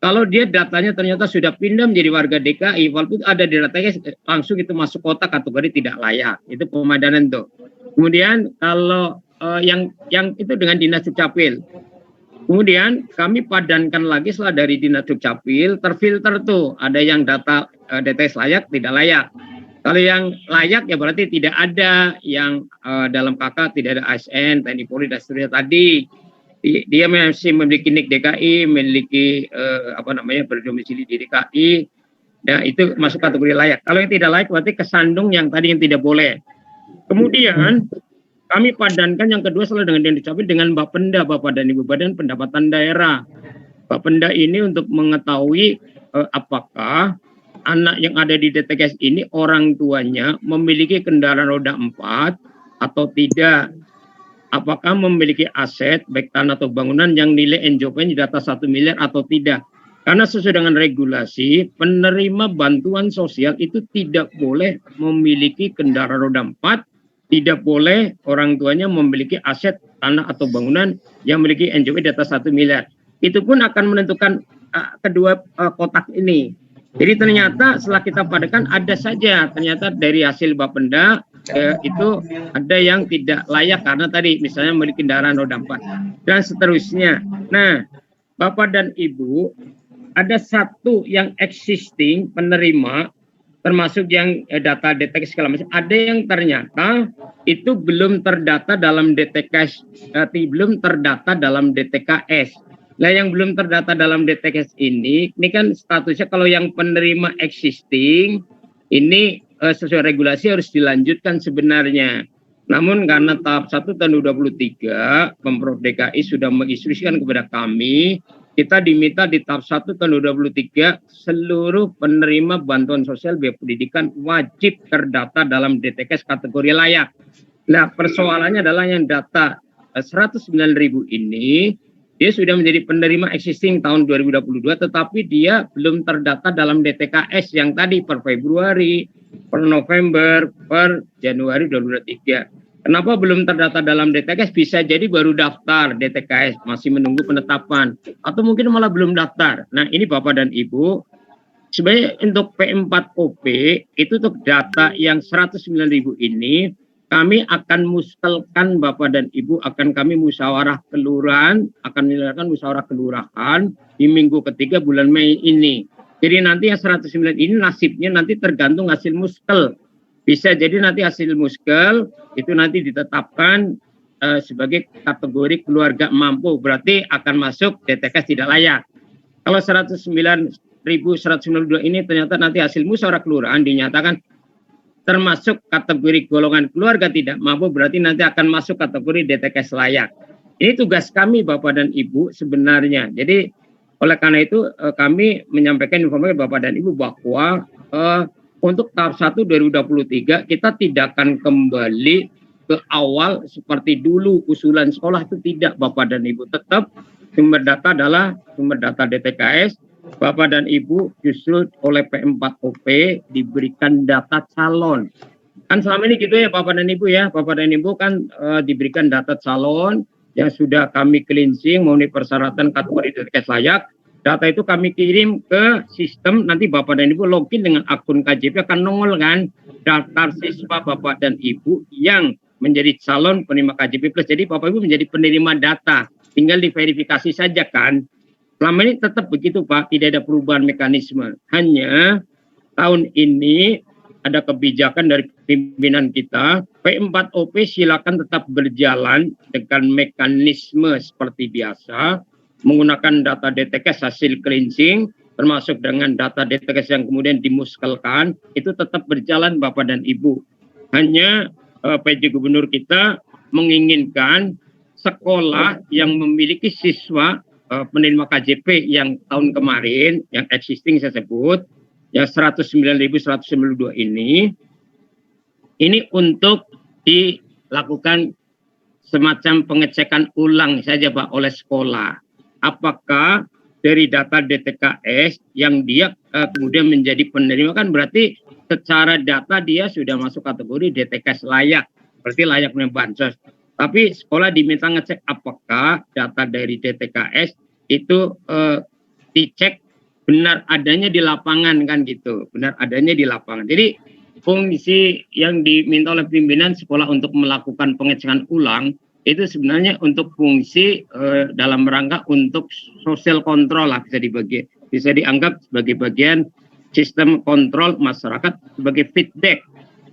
Speaker 6: Kalau dia datanya ternyata sudah pindah menjadi warga DKI, walaupun ada di datanya langsung itu masuk kotak kategori tidak layak. Itu pemadanan tuh. Kemudian kalau yang itu dengan Dinas Dukcapil. Kemudian kami padankan lagi setelah dari Dinas Dukcapil, terfilter tuh, ada yang data DTS layak, tidak layak. Kalau yang layak ya berarti tidak ada yang dalam KK, tidak ada ASN, TNI, Polri, dan seterusnya tadi. Dia masih memiliki NIK DKI, memiliki berdomisili di DKI, ya itu masuk kategori layak. Kalau yang tidak layak berarti kesandung yang tadi yang tidak boleh. Kemudian kami padankan yang kedua setelah dengan Dukcapil dengan Bapenda, Bapak dan Ibu Badan Pendapatan Daerah. Bapenda ini untuk mengetahui apakah anak yang ada di DTKS ini orang tuanya memiliki kendaraan roda 4 atau tidak, apakah memiliki aset baik tanah atau bangunan yang nilai NJOP-nya di atas 1 miliar atau tidak. Karena sesuai dengan regulasi, penerima bantuan sosial itu tidak boleh memiliki kendaraan roda 4, tidak boleh orang tuanya memiliki aset tanah atau bangunan yang memiliki NJOP di atas 1 miliar. Itu pun akan menentukan kedua kotak ini. Jadi ternyata setelah kita padatkan ada saja ternyata dari hasil Bapenda itu ada yang tidak layak karena tadi misalnya memiliki kendaraan roda 4 dan seterusnya. Nah, Bapak dan Ibu, ada satu yang existing penerima termasuk yang data DTKS segala macam, ada yang ternyata itu belum terdata dalam DTKS, belum terdata dalam DTKS. Nah, yang belum terdata dalam DTKS ini kan statusnya kalau yang penerima existing ini sesuai regulasi harus dilanjutkan sebenarnya. Namun karena tahap 1 tahun 2023 Pemprov DKI sudah menginstruksikan kepada kami, kita diminta di tahap 1 tahun 2023 seluruh penerima bantuan sosial biaya pendidikan wajib terdata dalam DTKS kategori layak. Nah, persoalannya adalah yang data 109.000 ini dia sudah menjadi penerima existing tahun 2022 tetapi dia belum terdata dalam DTKS yang tadi per Februari, per November, per Januari 2023. Kenapa belum terdata dalam DTKS? Bisa jadi baru daftar DTKS, masih menunggu penetapan atau mungkin malah belum daftar. Nah, ini Bapak dan Ibu, sebenarnya untuk P4OP itu untuk data yang 109.000 ini kami akan muskelkan Bapak dan Ibu, akan kami musyawarah kelurahan, akan menyelenggarakan musyawarah kelurahan di minggu ketiga bulan Mei ini. Jadi nanti yang 109 ini nasibnya nanti tergantung hasil muskel. Bisa jadi nanti hasil muskel itu nanti ditetapkan sebagai kategori keluarga mampu, berarti akan masuk DTKS tidak layak. Kalau 109.192 ini ternyata nanti hasil musyawarah kelurahan dinyatakan termasuk kategori golongan keluarga tidak mampu, berarti nanti akan masuk kategori DTKS layak. Ini tugas kami Bapak dan Ibu sebenarnya. Jadi oleh karena itu kami menyampaikan informasi Bapak dan Ibu bahwa untuk tahap 1 2023 kita tidak akan kembali ke awal seperti dulu usulan sekolah itu tidak Bapak dan Ibu. Tetap sumber data adalah sumber data DTKS. Bapak dan Ibu justru oleh P4OP diberikan data calon. Kan selama ini gitu ya Bapak dan Ibu ya. Bapak dan Ibu kan diberikan data calon yang sudah kami cleansing memenuhi persyaratan kategori DTKS layak. Data itu kami kirim ke sistem, nanti Bapak dan Ibu login dengan akun KJP akan nongol kan daftar siswa Bapak dan Ibu yang menjadi calon penerima KJP Plus. Jadi Bapak Ibu menjadi penerima data, tinggal diverifikasi saja kan. Selama ini tetap begitu Pak, tidak ada perubahan mekanisme. Hanya tahun ini ada kebijakan dari pimpinan kita, P4OP silakan tetap berjalan dengan mekanisme seperti biasa, menggunakan data DTKS hasil cleansing, termasuk dengan data DTKS yang kemudian dimuskelkan, itu tetap berjalan Bapak dan Ibu. Hanya PJ Gubernur kita menginginkan sekolah yang memiliki siswa penerima KJP yang tahun kemarin, yang existing saya sebut, yang 109.192 ini untuk dilakukan semacam pengecekan ulang saja Pak oleh sekolah. Apakah dari data DTKS yang dia kemudian menjadi penerima kan berarti secara data dia sudah masuk kategori DTKS layak, berarti layak menerima bansos. Tapi sekolah diminta ngecek apakah data dari DTKS itu dicek benar adanya di lapangan kan gitu, benar adanya di lapangan. Jadi fungsi yang diminta oleh pimpinan sekolah untuk melakukan pengecekan ulang itu sebenarnya untuk fungsi dalam rangka untuk social control lah, bisa dianggap sebagai bagian sistem kontrol masyarakat sebagai feedback.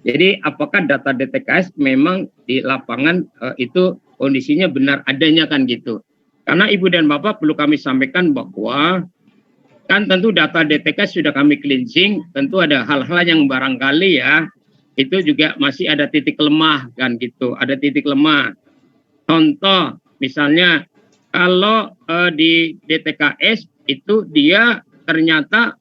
Speaker 6: Jadi apakah data DTKS memang di lapangan itu kondisinya benar adanya kan gitu. Karena Ibu dan Bapak perlu kami sampaikan bahwa kan tentu data DTKS sudah kami cleansing, tentu ada hal-hal yang barangkali ya itu juga masih ada titik lemah kan gitu, ada titik lemah. Contoh misalnya kalau di DTKS itu dia ternyata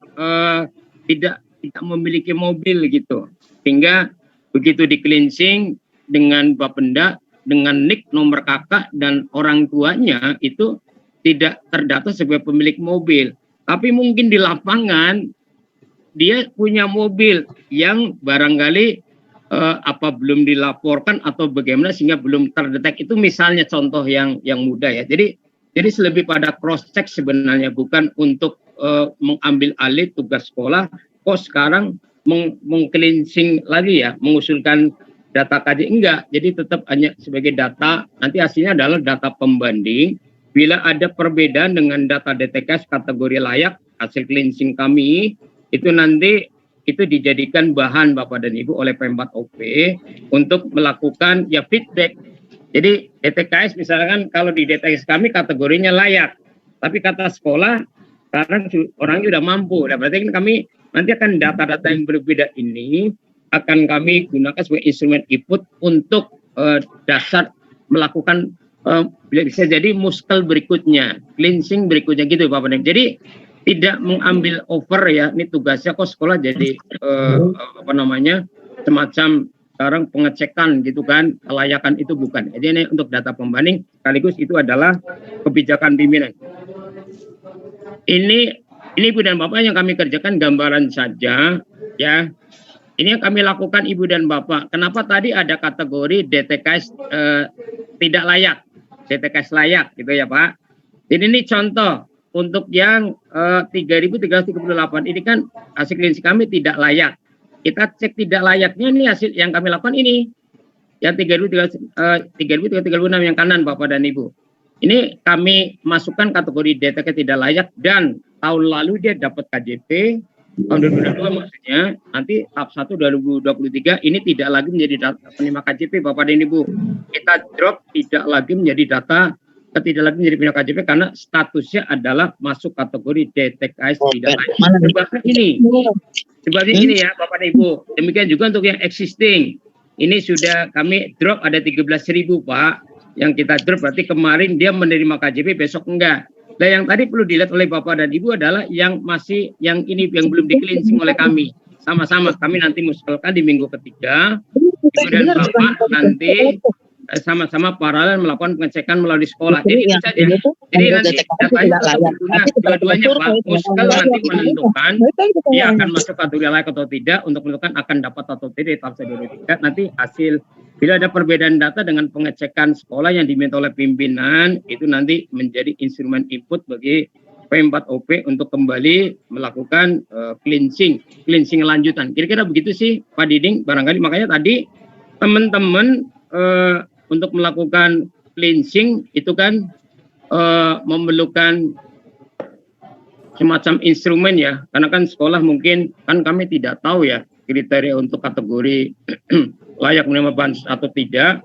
Speaker 6: tidak memiliki mobil gitu. Sehingga begitu di cleansing dengan Bapenda, dengan nik, nomor kakak, dan orang tuanya itu tidak terdata sebagai pemilik mobil. Tapi mungkin di lapangan dia punya mobil yang barangkali apa belum dilaporkan atau bagaimana sehingga belum terdetek. Itu misalnya contoh yang mudah ya. Jadi lebih pada cross check sebenarnya, bukan untuk mengambil alih tugas sekolah. Kok sekarang meng-cleansing lagi ya, mengusulkan data KJ, enggak. Jadi tetap hanya sebagai data, nanti hasilnya adalah data pembanding. Bila ada perbedaan dengan data DTKS kategori layak, hasil cleansing kami, itu nanti itu dijadikan bahan Bapak dan Ibu oleh P4OP untuk melakukan ya feedback. Jadi DTKS misalkan kalau di DTKS kami kategorinya layak, tapi kata sekolah sekarang orangnya sudah mampu. Nah, berarti kan kami nanti akan data-data yang berbeda ini akan kami gunakan sebagai instrumen input untuk dasar melakukan bisa jadi muskel berikutnya, cleansing berikutnya gitu Bapak dan Ibu. Jadi tidak mengambil over ya, ini tugasnya kok sekolah jadi semacam sekarang pengecekan gitu kan, kelayakan itu bukan. Jadi ini untuk data pembanding, sekaligus itu adalah kebijakan pimpinan. Ini Ibu dan Bapak yang kami kerjakan gambaran saja ya. Ini yang kami lakukan Ibu dan Bapak. Kenapa tadi ada kategori DTKS tidak layak, DTKS layak gitu ya Pak. Jadi ini contoh. Untuk yang 3.338 ini kan hasil cleansing kami tidak layak. Kita cek tidak layaknya ini hasil yang kami lakukan ini. Yang 3.336 yang kanan Bapak dan Ibu. Ini kami masukkan kategori DTK tidak layak dan tahun lalu dia dapat KJP. Tahun 2022 maksudnya, nanti tahap 1 2023 ini tidak lagi menjadi data penerima KJP Bapak dan Ibu. Kita drop tidak lagi menjadi data, tidak lagi menjadi penerima KJP karena statusnya adalah masuk kategori DTKS tidak layak. Sebabnya ini ya Bapak dan Ibu. Demikian juga untuk yang existing. Ini sudah kami drop ada 13.000 Pak. Yang kita drop berarti kemarin dia menerima KJP, besok enggak. Nah yang tadi perlu dilihat oleh Bapak dan Ibu adalah yang masih yang ini yang belum di-cleansing oleh kami. Sama-sama kami nanti muskelkan di minggu ketiga. Ibu dan Bapak nanti sama-sama paralel melakukan pengecekan melalui sekolah. Jadi itu saja. Jadi nanti datanya berguna dua-duanya Pak. Muskel nanti menentukan dia akan masuk kategori layak atau tidak, untuk menentukan akan dapat atau tidak tahap 2023. Nanti hasil bila ada perbedaan data dengan pengecekan sekolah yang diminta oleh pimpinan, itu nanti menjadi instrumen input bagi P4OP untuk kembali melakukan cleansing lanjutan. Kira-kira begitu sih Pak Diding. Barangkali makanya tadi teman-teman untuk melakukan cleansing itu kan memerlukan semacam instrumen ya, karena kan sekolah mungkin kan kami tidak tahu ya kriteria untuk kategori layak menerima bansos atau tidak.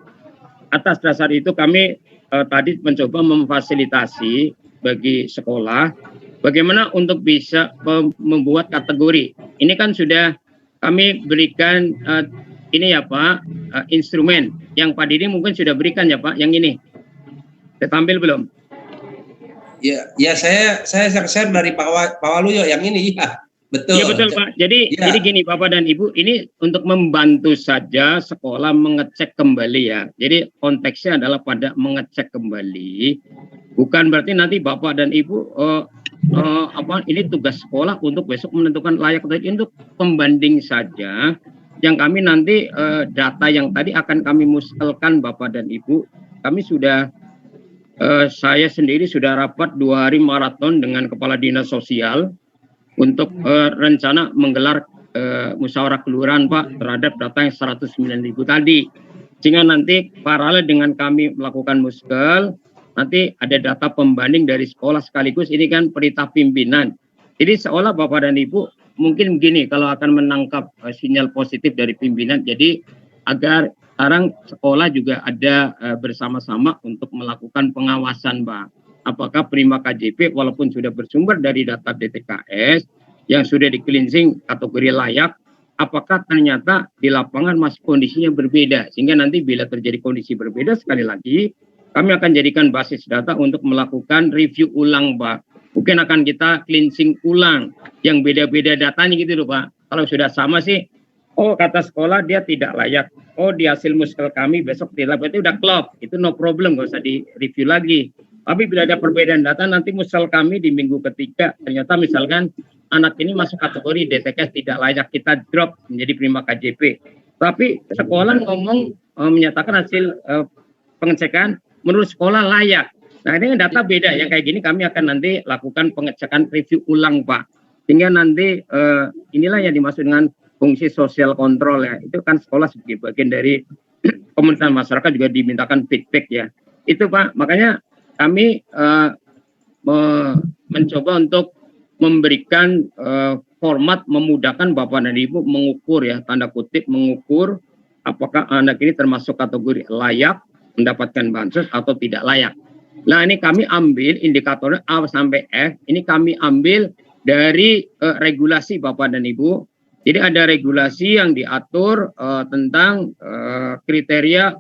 Speaker 6: Atas dasar itu kami tadi mencoba memfasilitasi bagi sekolah bagaimana untuk bisa membuat kategori. Ini kan sudah kami berikan ini ya Pak, instrumen yang Pak Didi mungkin sudah berikan ya Pak, yang ini. Saya tampil belum?
Speaker 2: Ya saya dari Pak Waluyo yang ini ya. Betul.
Speaker 6: Iya betul Pak. Jadi gini Bapak dan Ibu, ini untuk membantu saja sekolah mengecek kembali ya. Jadi konteksnya adalah pada mengecek kembali. Bukan berarti nanti Bapak dan Ibu ini tugas sekolah untuk besok menentukan layak atau tidak, untuk pembanding saja. Yang kami nanti data yang tadi akan kami muskelkan Bapak dan Ibu. Kami sudah saya sendiri sudah rapat 2 hari maraton dengan Kepala Dinas Sosial untuk rencana menggelar musyawarah kelurahan Pak terhadap data yang 109.000 tadi. Sehingga nanti paralel dengan kami melakukan muskel, nanti ada data pembanding dari sekolah sekaligus ini kan perintah pimpinan. Jadi seolah Bapak dan Ibu mungkin begini, kalau akan menangkap sinyal positif dari pimpinan, jadi agar sekarang sekolah juga ada bersama-sama untuk melakukan pengawasan Pak. Apakah penerima KJP walaupun sudah bersumber dari data DTKS yang sudah di-cleansing kategori layak, apakah ternyata di lapangan masih kondisinya berbeda. Sehingga nanti bila terjadi kondisi berbeda, sekali lagi kami akan jadikan basis data untuk melakukan review ulang Pak. Mungkin akan kita cleansing ulang yang beda-beda datanya gitu loh Pak. Kalau sudah sama sih, oh kata sekolah dia tidak layak, oh di hasil muskel kami besok tidak, berarti udah klop, itu no problem, gak usah di review lagi. Tapi bila ada perbedaan data, nanti muskel kami di minggu ketiga, ternyata misalkan anak ini masuk kategori DTKS tidak layak, kita drop menjadi prima KJP. Tapi sekolah ngomong menyatakan hasil pengecekan menurut sekolah layak. Nah ini data beda, yang kayak gini kami akan nanti lakukan pengecekan review ulang Pak. Sehingga nanti inilah yang dimaksud dengan fungsi sosial kontrol ya. Itu kan sekolah sebagai bagian dari komunitas masyarakat juga dimintakan feedback ya. Itu Pak, makanya kami mencoba untuk memberikan format memudahkan Bapak dan Ibu mengukur ya, tanda kutip mengukur apakah anak ini termasuk kategori layak mendapatkan bansos atau tidak layak. Nah ini kami ambil indikatornya A sampai F, ini kami ambil dari regulasi Bapak dan Ibu. Jadi ada regulasi yang diatur tentang kriteria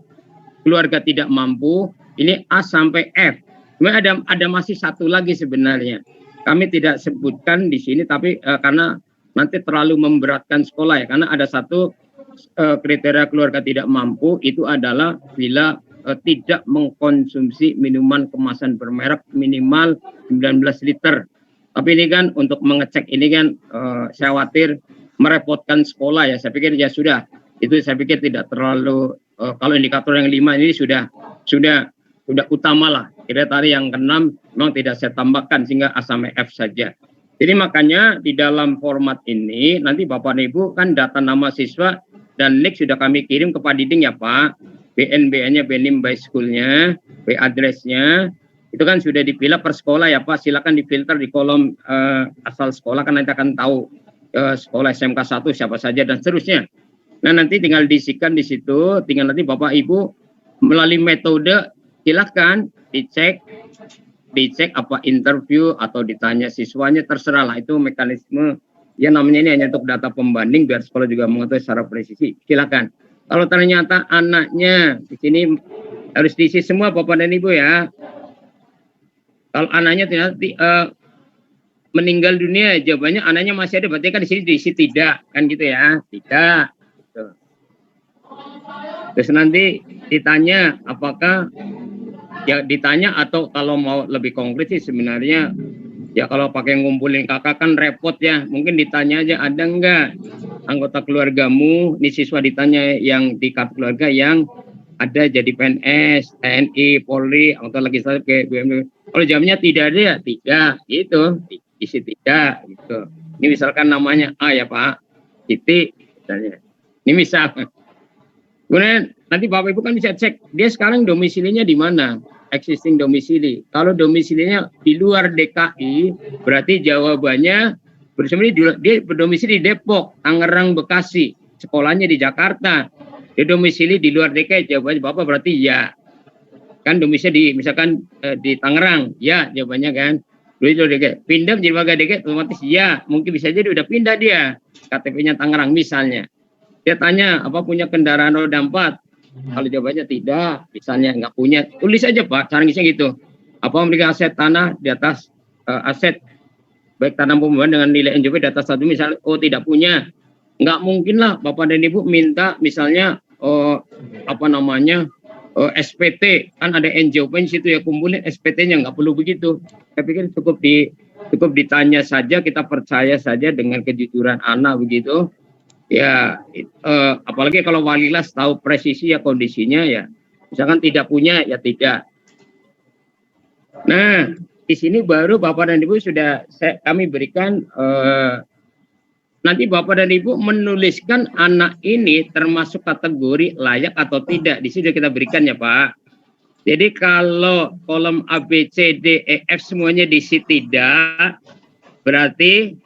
Speaker 6: keluarga tidak mampu, ini A sampai F. Kemudian ada masih satu lagi sebenarnya. Kami tidak sebutkan di sini, tapi karena nanti terlalu memberatkan sekolah ya, karena ada satu kriteria keluarga tidak mampu, itu adalah bila tidak mengkonsumsi minuman kemasan bermerek minimal 19 liter. Tapi ini kan untuk mengecek ini kan saya khawatir merepotkan sekolah ya. Saya pikir ya sudah, itu saya pikir tidak terlalu kalau indikator yang 5 ini sudah utama lah. Kira tadi yang ke-6 memang tidak saya tambahkan sehingga A sampai F saja. Jadi makanya di dalam format ini nanti Bapak dan Ibu kan data nama siswa dan NIK sudah kami kirim ke Pak Diding ya Pak. BNBN-nya, BNIM by school-nya, by address-nya, itu kan sudah dipilih per sekolah ya Pak. Silakan difilter di kolom asal sekolah, kan nanti akan tahu sekolah SMK 1 siapa saja dan seterusnya. Nah nanti tinggal diisikan di situ, tinggal nanti Bapak Ibu melalui metode silakan dicek apa interview atau ditanya siswanya, terserah lah, itu mekanisme ya, namanya ini hanya untuk data pembanding biar sekolah juga mengetahui secara presisi. Silakan. Kalau ternyata anaknya di sini harus diisi semua Bapak dan Ibu ya. Kalau anaknya ternyata meninggal dunia, jawabannya anaknya masih ada, berarti kan di sini diisi tidak, kan gitu ya? Tidak. Gitu. Terus nanti ditanya apakah ya ditanya, atau kalau mau lebih konkret sih sebenarnya ya kalau pakai ngumpulin kakak kan repot ya. Mungkin ditanya aja, ada enggak anggota keluargamu, ini siswa ditanya yang di kartu keluarga yang ada jadi PNS, TNI, Polri, anggota legislatif, BUMN. Kalau jawabnya tidak ada ya tidak, gitu. Isi tidak, gitu. Ini misalkan namanya A ya Pak, titik, misalnya. Ini misal. Kemudian nanti Bapak Ibu kan bisa cek, dia sekarang domisilinya di mana? Existing domisili. Kalau domisilinya di luar DKI, berarti jawabannya sebenarnya dia berdomisili di Depok, Tangerang, Bekasi. Sekolahnya di Jakarta. Dia domisili di luar DKI, jawabannya Bapak berarti ya. Kan domisili misalkan di Tangerang, ya jawabannya kan. Dulu DKI. Pindah menjadi warga DKI otomatis ya. Mungkin bisa jadi udah pindah dia. KTP-nya Tangerang misalnya. Dia tanya apa punya kendaraan roda 4. Kalau jawabannya tidak, misalnya nggak punya, tulis aja Pak, cara ngisnya gitu. Apa memiliki aset tanah di atas aset baik tanah pembangunan dengan nilai NJP di atas 1, misalnya oh tidak punya. Nggak mungkin lah Bapak dan Ibu minta misalnya SPT, kan ada NJP di situ ya, kumpulin SPT-nya, nggak perlu begitu. Saya pikir cukup ditanya saja, kita percaya saja dengan kejujuran anak begitu. Ya, apalagi kalau wali kelas tahu presisi ya kondisinya ya. Misalkan tidak punya ya tidak. Nah, di sini baru Bapak dan Ibu sudah kami berikan nanti Bapak dan Ibu menuliskan anak ini termasuk kategori layak atau tidak. Di sini kita berikan ya Pak. Jadi kalau kolom A, B, C, D, E, F semuanya diisi tidak, berarti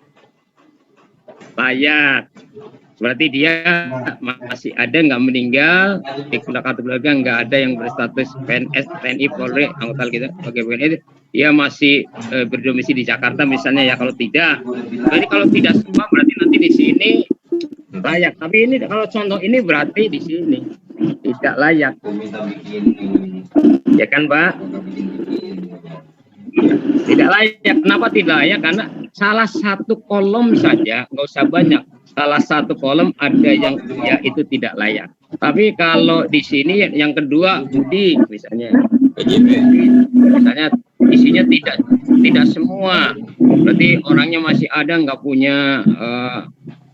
Speaker 6: layak. Berarti dia masih ada, nggak meninggal, di kartu keluarga nggak ada yang berstatus PNS, TNI, Polri, anggota gitu, sebagai PNS, dia masih berdomisili di Jakarta misalnya ya. Kalau tidak, berarti kalau tidak semua berarti nanti di sini layak. Tapi ini kalau contoh ini berarti di sini tidak layak, ya kan Pak? Tidak layak. Kenapa tidak layak? Karena salah satu kolom saja, nggak usah banyak. Salah satu kolom ada yang ya itu tidak layak. Tapi kalau di sini yang kedua Budi misalnya, misalnya isinya tidak semua. Berarti orangnya masih ada nggak punya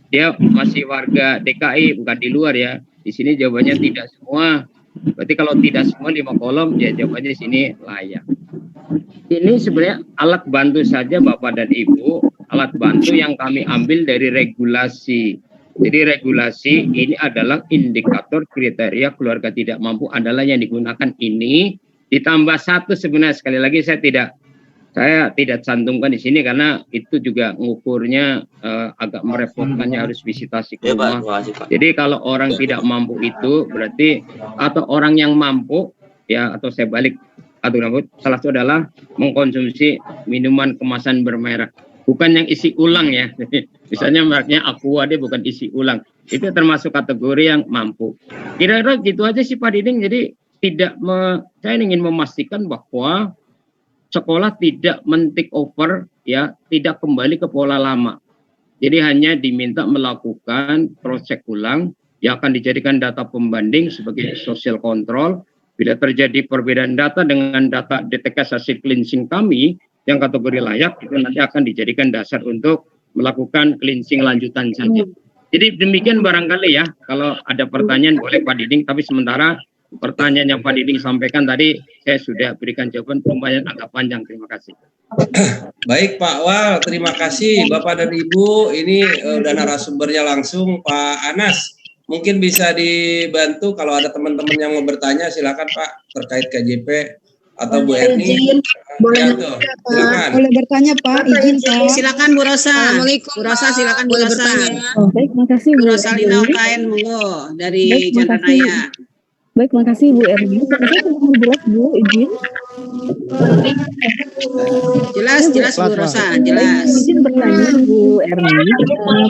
Speaker 6: dia masih warga DKI bukan di luar ya. Di sini jawabannya tidak semua. Berarti kalau tidak semua 5 kolom, ya jawabannya di sini layak. Ini sebenarnya alat bantu saja Bapak dan Ibu, alat bantu yang kami ambil dari regulasi. Jadi regulasi ini adalah indikator kriteria keluarga tidak mampu adalah yang digunakan ini. Ditambah satu sebenarnya sekali lagi saya tidak cantumkan di sini karena itu juga ngukurnya agak merepotkannya harus visitasi ke rumah. Jadi kalau orang tidak mampu itu berarti atau orang yang mampu ya atau saya balik atau salah satu adalah mengkonsumsi minuman kemasan bermerek bukan yang isi ulang ya. Misalnya mereknya Aqua dia bukan isi ulang. Itu termasuk kategori yang mampu. Kira-kira gitu aja sih Pak Diding. Jadi saya ingin memastikan bahwa sekolah tidak men-take over ya, tidak kembali ke pola lama. Jadi hanya diminta melakukan cross-check ulang yang akan dijadikan data pembanding sebagai social control. Bila terjadi perbedaan data dengan data DTK hasil cleansing kami yang kategori layak itu nanti akan dijadikan dasar untuk melakukan cleansing lanjutan saja. Jadi demikian barangkali ya, kalau ada pertanyaan boleh Pak Diding, tapi sementara pertanyaan yang Pak Diding sampaikan tadi saya sudah berikan jawaban lumayan agak panjang. Terima kasih.
Speaker 2: Baik Pak Wal, terima kasih Bapak dan Ibu. Ini udah narasumbernya langsung Pak Anas. Mungkin bisa dibantu kalau ada teman-teman yang mau bertanya silakan Pak terkait KJP atau Bu Erni.
Speaker 11: Boleh,
Speaker 2: silakan.
Speaker 11: Boleh bertanya Pak, izin Pak.
Speaker 3: Silakan Bu Rosa.
Speaker 11: Assalamualaikum.
Speaker 3: Bu Rosa silakan Bu Rosa.
Speaker 8: Baik, makasih
Speaker 3: Bu
Speaker 8: Bu
Speaker 3: Rosa Lina UKN monggo dari
Speaker 8: Baik,
Speaker 3: Jantanaya.
Speaker 8: Baik, makasih Bu Erni. Saya sudah jelas Bu, izin.
Speaker 3: Jelas Bu Rosa, jelas.
Speaker 8: Izin bertanya Bu Erni,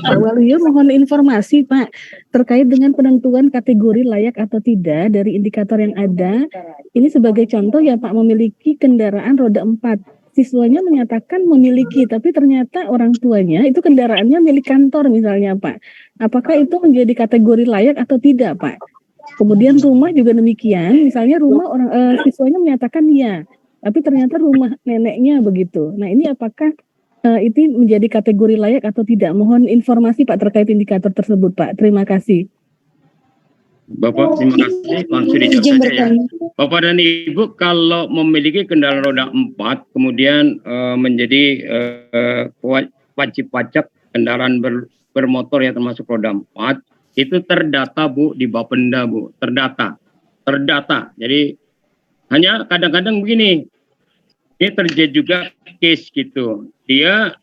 Speaker 8: Pak Waluyo mohon informasi Pak terkait dengan penentuan kategori layak atau tidak dari indikator yang ada. Ini sebagai contoh ya Pak memiliki kendaraan roda 4. Siswanya menyatakan memiliki, tapi ternyata orang tuanya itu kendaraannya milik kantor misalnya Pak. Apakah itu menjadi kategori layak atau tidak Pak? Kemudian rumah juga demikian, misalnya rumah orang siswanya menyatakan iya, tapi ternyata rumah neneknya begitu. Nah ini apakah itu menjadi kategori layak atau tidak? Mohon informasi Pak terkait indikator tersebut Pak. Terima kasih.
Speaker 6: Bapak terima kasih langsung dijawab saja ya. Bapak dan Ibu kalau memiliki kendaraan roda 4 kemudian menjadi wajib pajak kendaraan bermotor ya termasuk roda 4 itu terdata Bu di Bapenda Bu, terdata. Jadi hanya kadang-kadang begini, ini terjadi juga case gitu. Dia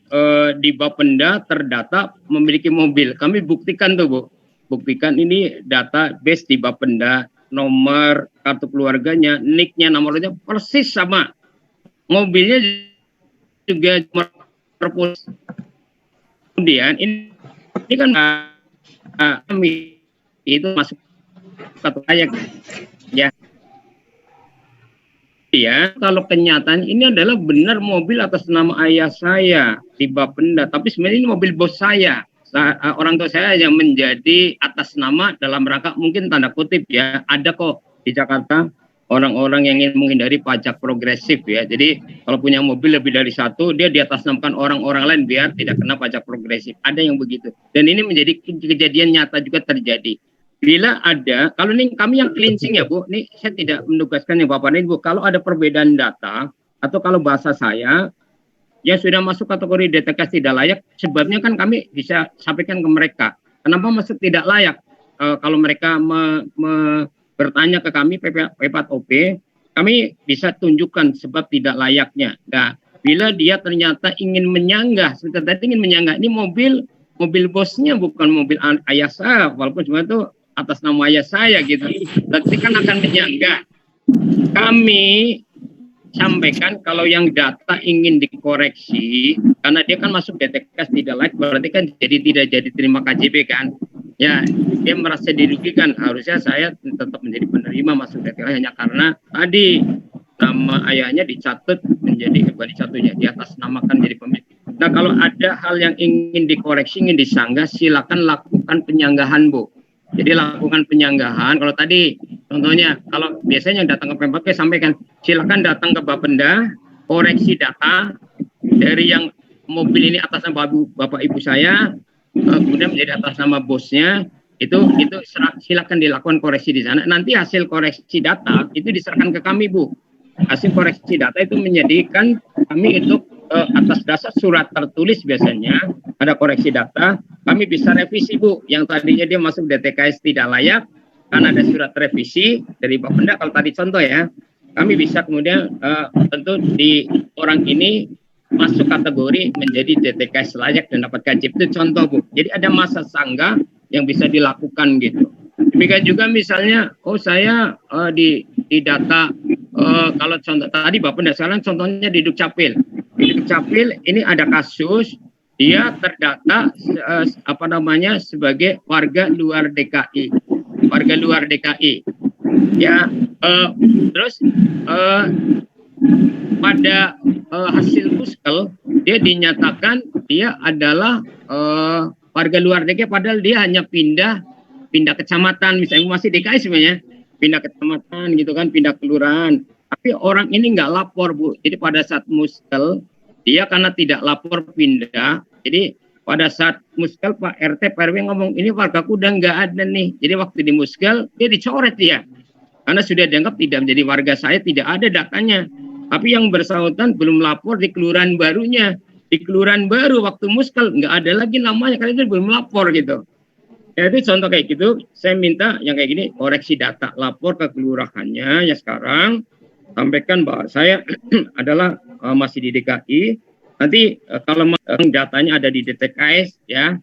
Speaker 6: di Bapenda terdata memiliki mobil. Kami buktikan tuh Bu, buktikan ini data base di Bapenda, nomor kartu keluarganya, nicknya, nomornya persis sama. Mobilnya juga terpus. Kemudian ini kan kami itu masuk satu layak ya. Ya, kalau kenyataan ini adalah benar mobil atas nama ayah saya di Bapenda, tapi sebenarnya ini mobil bos saya. Orang tua saya yang menjadi atas nama dalam rangka mungkin tanda kutip ya. Ada kok di Jakarta orang-orang yang ingin menghindari pajak progresif ya. Jadi kalau punya mobil lebih dari satu, dia diatasnamakan orang-orang lain biar tidak kena pajak progresif. Ada yang begitu. Dan ini menjadi kejadian nyata juga terjadi. Bila ada, kalau ini kami yang cleansing ya Bu, ini saya tidak menugaskan yang Bapak ini Bu, kalau ada perbedaan data atau kalau bahasa saya yang sudah masuk kategori DTK tidak layak, sebabnya kan kami bisa sampaikan ke mereka. Kenapa masuk tidak layak? Kalau mereka bertanya ke kami P4OP, kami bisa tunjukkan sebab tidak layaknya. Nah, bila dia ternyata ingin menyanggah, seperti ingin menyanggah, ini mobil bosnya bukan mobil ayah saya, walaupun cuma itu atas nama ayah saya gitu. Berarti kan akan menyanggah. Kami sampaikan kalau yang data ingin dikoreksi, karena dia kan masuk DTK tidak layak, berarti kan tidak jadi terima KJP kan. Ya, dia merasa dirugikan. Harusnya saya tetap menjadi penerima masuk DTK hanya karena tadi nama ayahnya dicatat menjadi bukan dicatatnya di atas namakan menjadi pemilik. Nah, kalau ada hal yang ingin dikoreksi, ingin disanggah, silakan lakukan penyanggahan, Bu. Jadi lakukan penyanggahan. Kalau tadi contohnya, kalau biasanya yang datang ke Pemkot sampaikan, silakan datang ke Bapenda, koreksi data dari yang mobil ini atas nama Bapak Ibu saya, kemudian menjadi atas nama bosnya. Itu silakan dilakukan koreksi di sana. Nanti hasil koreksi data itu diserahkan ke kami, Bu. Hasil koreksi data itu menjadikan kami itu atas dasar surat tertulis biasanya ada koreksi data, kami bisa revisi, Bu. Yang tadinya dia masuk DTKS tidak layak, karena ada surat revisi dari Bapenda. Kalau tadi contoh ya, kami bisa kemudian tentu di orang ini masuk kategori menjadi DTKS layak dan dapat KJP. Itu contoh, Bu. Jadi ada masa sanggah yang bisa dilakukan gitu. Demikian juga misalnya, saya di data kalau contoh tadi Bapak sekarang contohnya di Dukcapil. Di Dukcapil ini ada kasus dia terdata sebagai warga luar DKI. Warga luar DKI. Ya, terus pada hasil puskel dia dinyatakan dia adalah warga luar DKI, padahal dia hanya pindah kecamatan, misalnya masih DKI sebenarnya, pindah kecamatan gitu kan, pindah kelurahan. Tapi orang ini nggak lapor, Bu. Jadi pada saat muskel, dia karena tidak lapor pindah, jadi pada saat muskel Pak RT, Pak RW ngomong, ini wargaku udah nggak ada nih. Jadi waktu di muskel, dia dicoret dia. Karena sudah dianggap tidak menjadi warga saya, tidak ada datanya. Tapi yang bersangkutan belum lapor di kelurahan barunya. Di kelurahan baru waktu muskel nggak ada lagi namanya karena itu belum lapor gitu. Ya, itu contoh kayak gitu. Saya minta yang kayak gini koreksi data, lapor ke kelurahannya ya sekarang, sampaikan bahwa saya adalah masih di DKI. Nanti kalau datanya ada di DTKS ya,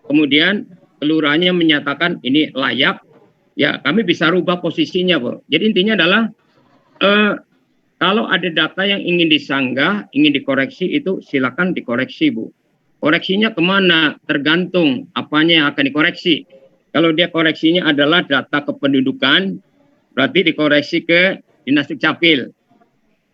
Speaker 6: kemudian kelurahannya menyatakan ini layak, ya kami bisa rubah posisinya, Bu. Jadi intinya adalah kalau ada data yang ingin disanggah, ingin dikoreksi, itu silakan dikoreksi, Bu. Koreksinya kemana? Tergantung apanya yang akan dikoreksi. Kalau dia koreksinya adalah data kependudukan, berarti dikoreksi ke Dinas Dukcapil.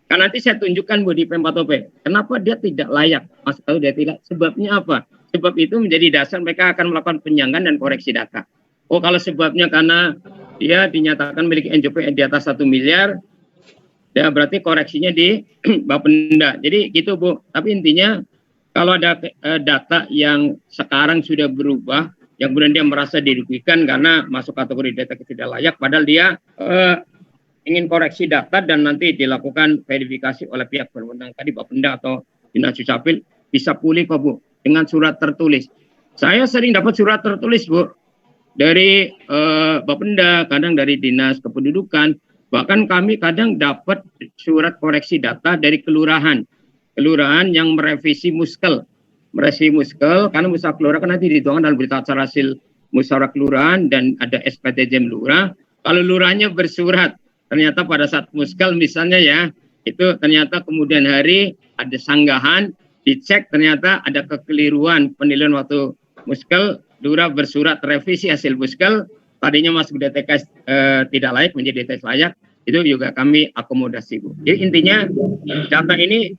Speaker 6: Kan nanti saya tunjukkan, Bu, di P4OP. Kenapa dia tidak layak? Mas tahu dia tidak. Sebabnya apa? Sebab itu menjadi dasar mereka akan melakukan penyanggahan dan koreksi data. Oh, kalau sebabnya karena dia dinyatakan memiliki NJP di atas 1 miliar, ya berarti koreksinya di Bapenda. Jadi gitu, Bu. Tapi intinya kalau ada data yang sekarang sudah berubah, yang kemudian dia merasa dirugikan karena masuk kategori data tidak layak, padahal dia ingin koreksi data dan nanti dilakukan verifikasi oleh pihak berwenang tadi Bapenda atau Dinas Dukcapil, bisa pulih kok, Bu, dengan surat tertulis. Saya sering dapat surat tertulis, Bu, dari Bapenda, kadang dari Dinas Kependudukan. Bahkan kami kadang dapat surat koreksi data dari kelurahan yang merevisi muskel. Merevisi muskel, karena musyawarah kelurahan kan nanti dituangkan dalam berita acara hasil musyawarah kelurahan dan ada SPTJM lurah. Kalau lurahnya bersurat, ternyata pada saat muskel misalnya ya, itu ternyata kemudian hari ada sanggahan, dicek ternyata ada kekeliruan penilaian waktu muskel, lurah bersurat revisi hasil muskel, tadinya masuk DTKS tidak layak menjadi DTKS layak, itu juga kami akomodasi, Bu. Jadi intinya data ini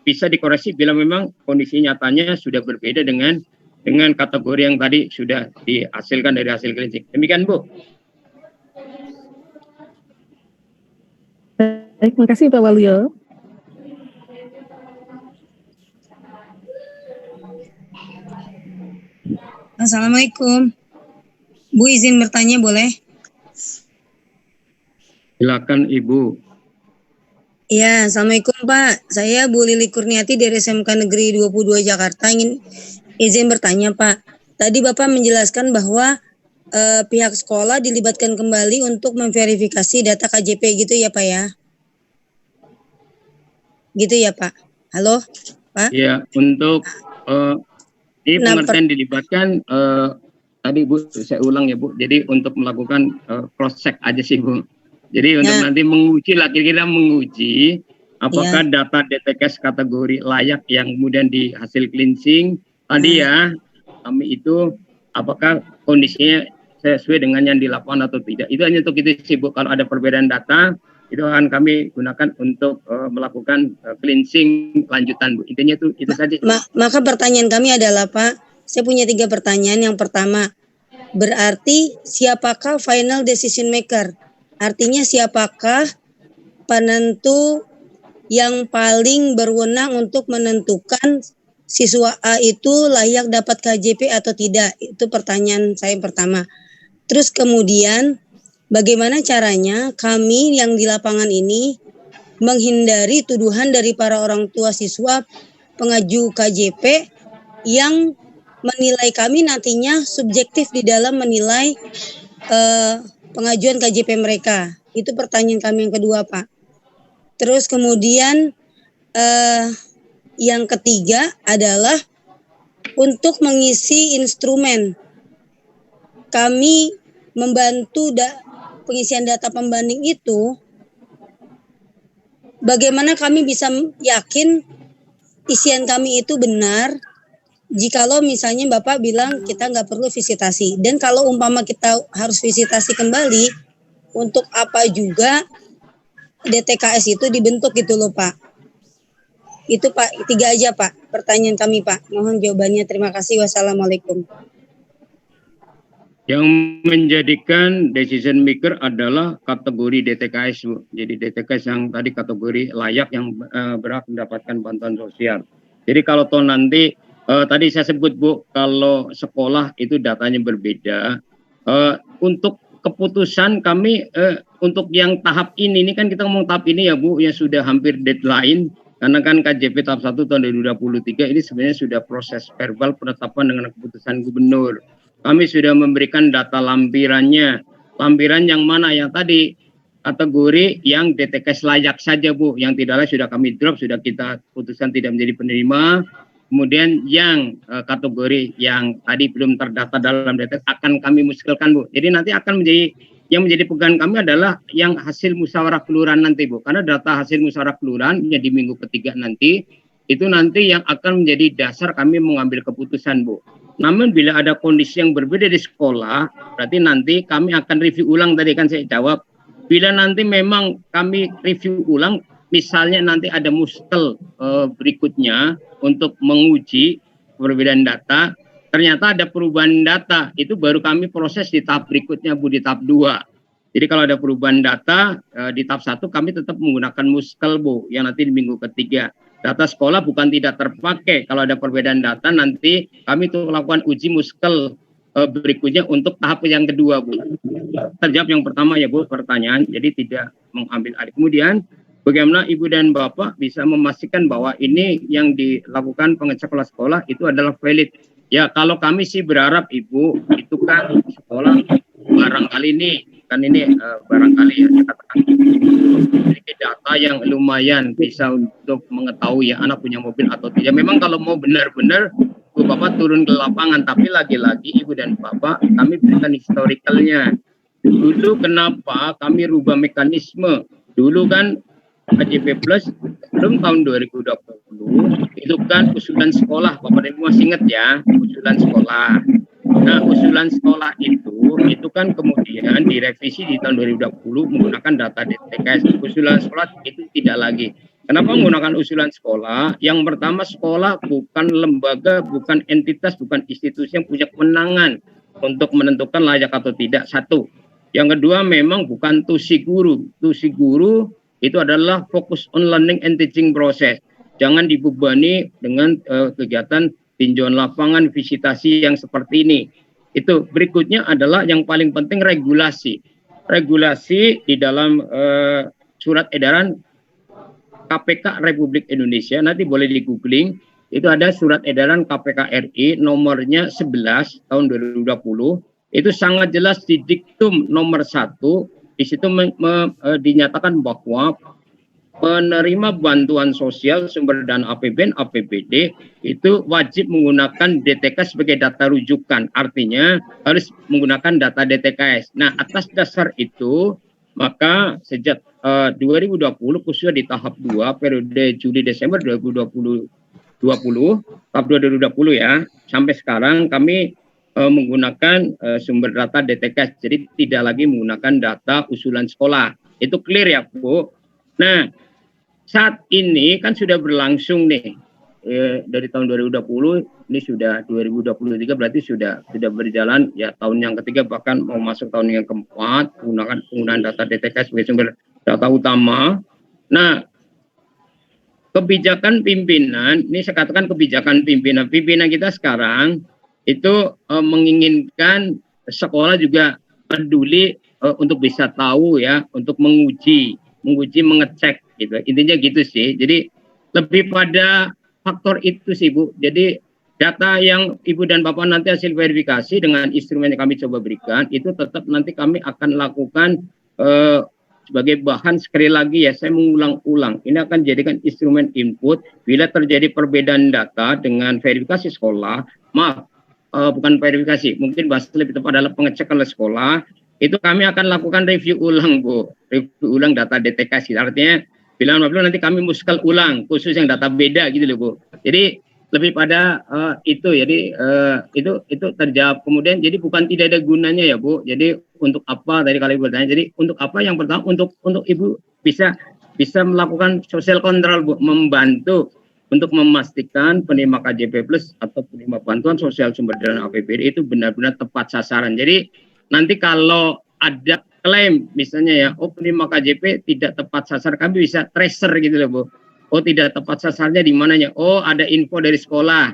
Speaker 6: bisa dikoreksi bila memang kondisi nyatanya sudah berbeda dengan kategori yang tadi sudah dihasilkan dari hasil cleansing. Demikian, Bu.
Speaker 8: Baik, terima kasih Pak Waluyo.
Speaker 11: Assalamualaikum. Bu, izin bertanya boleh?
Speaker 6: Silakan, Ibu.
Speaker 11: Iya, Assalamualaikum Pak. Saya Bu Lili Kurniati dari SMK Negeri 22 Jakarta. Ingin izin bertanya, Pak. Tadi Bapak menjelaskan bahwa pihak sekolah dilibatkan kembali untuk memverifikasi data KJP gitu ya, Pak ya? Gitu ya, Pak? Halo, Pak?
Speaker 6: Iya, untuk ini pengertian dilibatkan tadi, Bu, saya ulang ya, Bu. Jadi untuk melakukan cross check aja sih, Bu. Jadi untuk nanti menguji lah, kira-kira menguji apakah data DTKS kategori layak yang kemudian di hasil cleansing tadi ya, kami itu apakah kondisinya sesuai dengan yang di lapangan atau tidak. Itu hanya untuk itu sih, Bu. Kalau ada perbedaan data, itu akan kami gunakan untuk melakukan cleansing lanjutan, Bu. Intinya itu saja.
Speaker 11: Maka pertanyaan kami adalah, Pak, saya punya 3 pertanyaan. Yang pertama, berarti siapakah final decision maker? Artinya siapakah penentu yang paling berwenang untuk menentukan siswa A itu layak dapat KJP atau tidak? Itu pertanyaan saya yang pertama. Terus kemudian bagaimana caranya kami yang di lapangan ini menghindari tuduhan dari para orang tua siswa pengaju KJP yang menilai kami nantinya subjektif di dalam menilai pengajuan KJP mereka. Itu pertanyaan kami yang kedua, Pak. Terus kemudian yang ketiga adalah untuk mengisi instrumen. Kami membantu pengisian data pembanding itu, bagaimana kami bisa yakin isian kami itu benar jikalau misalnya Bapak bilang kita nggak perlu visitasi. Dan kalau umpama kita harus visitasi kembali, untuk apa juga DTKS itu dibentuk gitu loh, Pak. Itu Pak, 3 aja Pak pertanyaan kami, Pak. Mohon jawabannya. Terima kasih. Wassalamualaikum.
Speaker 6: Yang menjadikan decision maker adalah kategori DTKS, Bu. Jadi DTKS yang tadi kategori layak yang berhak mendapatkan bantuan sosial. Jadi kalau toh nanti tadi saya sebut, Bu, kalau sekolah itu datanya berbeda. Untuk keputusan kami untuk yang tahap ini kan kita ngomong tahap ini ya, Bu, yang sudah hampir deadline. Karena kan KJP tahap 1 tahun 2023 ini sebenarnya sudah proses verbal penetapan dengan keputusan gubernur. Kami sudah memberikan data lampirannya. Lampiran yang mana? Yang tadi kategori yang DTKS layak saja, Bu. Yang tidak layak sudah kami drop, sudah kita putuskan tidak menjadi penerima. Kemudian yang kategori yang tadi belum terdata dalam DTKS akan kami muskelkan, Bu. Jadi nanti akan menjadi pegangan kami adalah yang hasil musyawarah kelurahan nanti, Bu. Karena data hasil musyawarah kelurahan yang di minggu ketiga nanti, itu nanti yang akan menjadi dasar kami mengambil keputusan, Bu. Namun bila ada kondisi yang berbeda di sekolah, berarti nanti kami akan review ulang, tadi kan saya jawab. Bila nanti memang kami review ulang, misalnya nanti ada muskel berikutnya untuk menguji perbedaan data, ternyata ada perubahan data, itu baru kami proses di tahap berikutnya, Bu, di tahap 2. Jadi kalau ada perubahan data di tahap 1 kami tetap menggunakan muskel, Bu, yang nanti di minggu ketiga. Data sekolah bukan tidak terpakai. Kalau ada perbedaan data nanti kami tuh lakukan uji muskel berikutnya untuk tahap yang kedua, Bu. Terjawab yang pertama ya, Bu, pertanyaan. Jadi tidak mengambil alih. Kemudian bagaimana Ibu dan Bapak bisa memastikan bahwa ini yang dilakukan pengecek sekolah itu adalah valid? Ya, kalau kami sih berharap, Ibu, itu kan sekolah barangkali ini kan ini barangkali ya saya katakan memiliki data yang lumayan bisa untuk mengetahui ya anak punya mobil atau tidak. Memang kalau mau benar-benar Ibu Bapak turun ke lapangan, tapi lagi-lagi Ibu dan Bapak kami berikan historikalnya. Dulu kenapa kami rubah mekanisme? Dulu kan KJP Plus belum tahun 2020 itu kan usulan sekolah, Bapak dan Ibu masih ingat ya, usulan sekolah. Nah, usulan sekolah itu kan kemudian direvisi di tahun 2020 menggunakan data DTKS. Usulan sekolah itu tidak lagi. Kenapa menggunakan usulan sekolah? Yang pertama, sekolah bukan lembaga, bukan entitas, bukan institusi yang punya kewenangan untuk menentukan layak atau tidak. 1. Yang kedua, memang bukan tusi guru. Tusi guru itu adalah fokus on learning and teaching process. Jangan dibebani dengan kegiatan tinjauan lapangan, visitasi yang seperti ini. Itu berikutnya adalah yang paling penting regulasi. Regulasi di dalam surat edaran KPK Republik Indonesia, nanti boleh di googling, itu ada surat edaran KPK RI nomornya 11 tahun 2020, itu sangat jelas di diktum nomor 1, di situ dinyatakan bahwa penerima bantuan sosial sumber dana APBN, APBD itu wajib menggunakan DTKS sebagai data rujukan. Artinya harus menggunakan data DTKS. Nah, atas dasar itu maka sejak 2020 khususnya di tahap 2 periode Juli Desember 2020 tahap 2020 ya, sampai sekarang kami menggunakan sumber data DTKS, jadi tidak lagi menggunakan data usulan sekolah. Itu clear ya Bu. Nah, saat ini kan sudah berlangsung nih dari tahun 2020, ini sudah 2023, berarti sudah berjalan ya tahun yang ketiga, bahkan mau masuk tahun yang keempat penggunaan data DTKS sebagai sumber data utama. Nah, kebijakan pimpinan, ini saya katakan kebijakan pimpinan kita sekarang itu menginginkan sekolah juga peduli untuk bisa tahu ya, untuk menguji, mengecek gitu. Intinya gitu sih. Jadi lebih pada faktor itu sih Bu. Jadi data yang Ibu dan Bapak nanti hasil verifikasi dengan instrumen yang kami coba berikan, itu tetap nanti kami akan lakukan sebagai bahan, sekali lagi ya, saya mengulang-ulang, ini akan jadikan instrumen input bila terjadi perbedaan data dengan verifikasi sekolah, bukan verifikasi, mungkin bahasa lebih tepat adalah pengecekan oleh sekolah, itu kami akan lakukan review ulang Bu, review ulang data DTKS, artinya bila nanti kami muskal ulang, khusus yang data beda gitu loh Bu. Jadi lebih pada itu, jadi itu terjawab. Kemudian jadi bukan tidak ada gunanya ya Bu. Jadi untuk apa tadi kalau Ibu bertanya? Jadi untuk apa? Yang pertama untuk Ibu bisa melakukan social control Bu, membantu untuk memastikan penerima KJP Plus atau penerima bantuan sosial sumber dana APBD itu benar-benar tepat sasaran. Jadi nanti kalau ada klaim misalnya ya, oh penerima KJP tidak tepat sasaran, kami bisa tracer gitu loh Bu. Oh tidak tepat sasarannya di mananya? Oh ada info dari sekolah.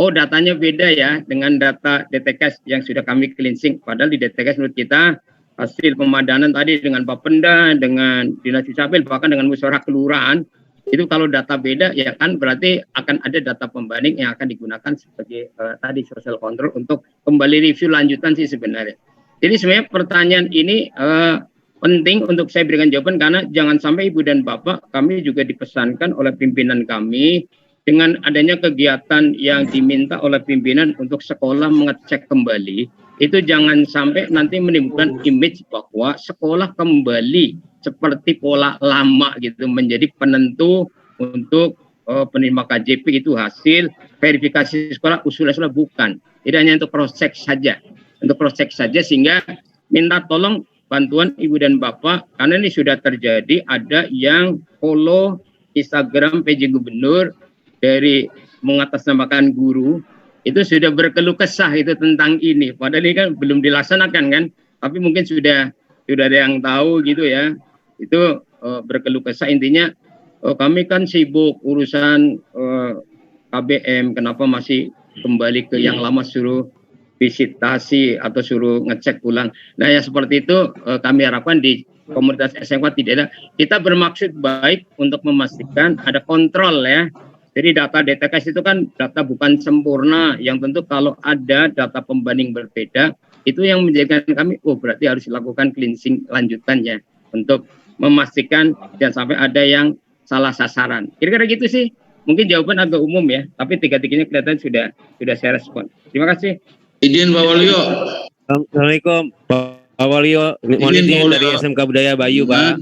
Speaker 6: Oh datanya beda ya dengan data DTKS yang sudah kami cleansing. Padahal di DTKS menurut kita hasil pemadanan tadi dengan Bapenda, dengan Dinas Dukcapil, bahkan dengan musyawarah kelurahan, itu kalau data beda ya kan berarti akan ada data pembanding yang akan digunakan sebagai tadi social control untuk kembali review lanjutan sih sebenarnya. Jadi sebenarnya pertanyaan ini penting untuk saya berikan jawaban, karena jangan sampai Ibu dan Bapak, kami juga dipesankan oleh pimpinan kami dengan adanya kegiatan yang diminta oleh pimpinan untuk sekolah mengecek kembali, itu jangan sampai nanti menimbulkan image bahwa sekolah kembali seperti pola lama gitu, menjadi penentu untuk penerima KJP itu hasil verifikasi sekolah, usulan sekolah, bukan. Tidak hanya untuk cross check saja, sehingga minta tolong bantuan Ibu dan Bapak, karena ini sudah terjadi, ada yang follow Instagram PJ Gubernur dari mengatasnamakan guru, itu sudah berkeluh kesah itu tentang ini, padahal ini kan belum dilaksanakan kan, tapi mungkin sudah ada yang tahu gitu ya, itu berkeluh kesah, intinya kami kan sibuk urusan KBM, kenapa masih kembali ke yang lama, suruh visitasi atau suruh ngecek ulang. Nah ya seperti itu kami harapkan di komunitas SMK tidak ada. Kita bermaksud baik untuk memastikan ada kontrol ya. Jadi data DTKS itu kan data bukan sempurna, yang tentu kalau ada data pembanding berbeda, itu yang menjadikan kami, berarti harus dilakukan cleansing lanjutannya untuk memastikan jangan sampai ada yang salah sasaran. Kira-kira gitu sih. Mungkin jawaban agak umum ya, tapi tiga-tiganya kelihatan sudah saya respon. Terima kasih.
Speaker 9: Izin Pak Waluyo.
Speaker 12: Assalamualaikum Pak Waluyo. Mohon izin dari SMK Budaya Bayu Pak.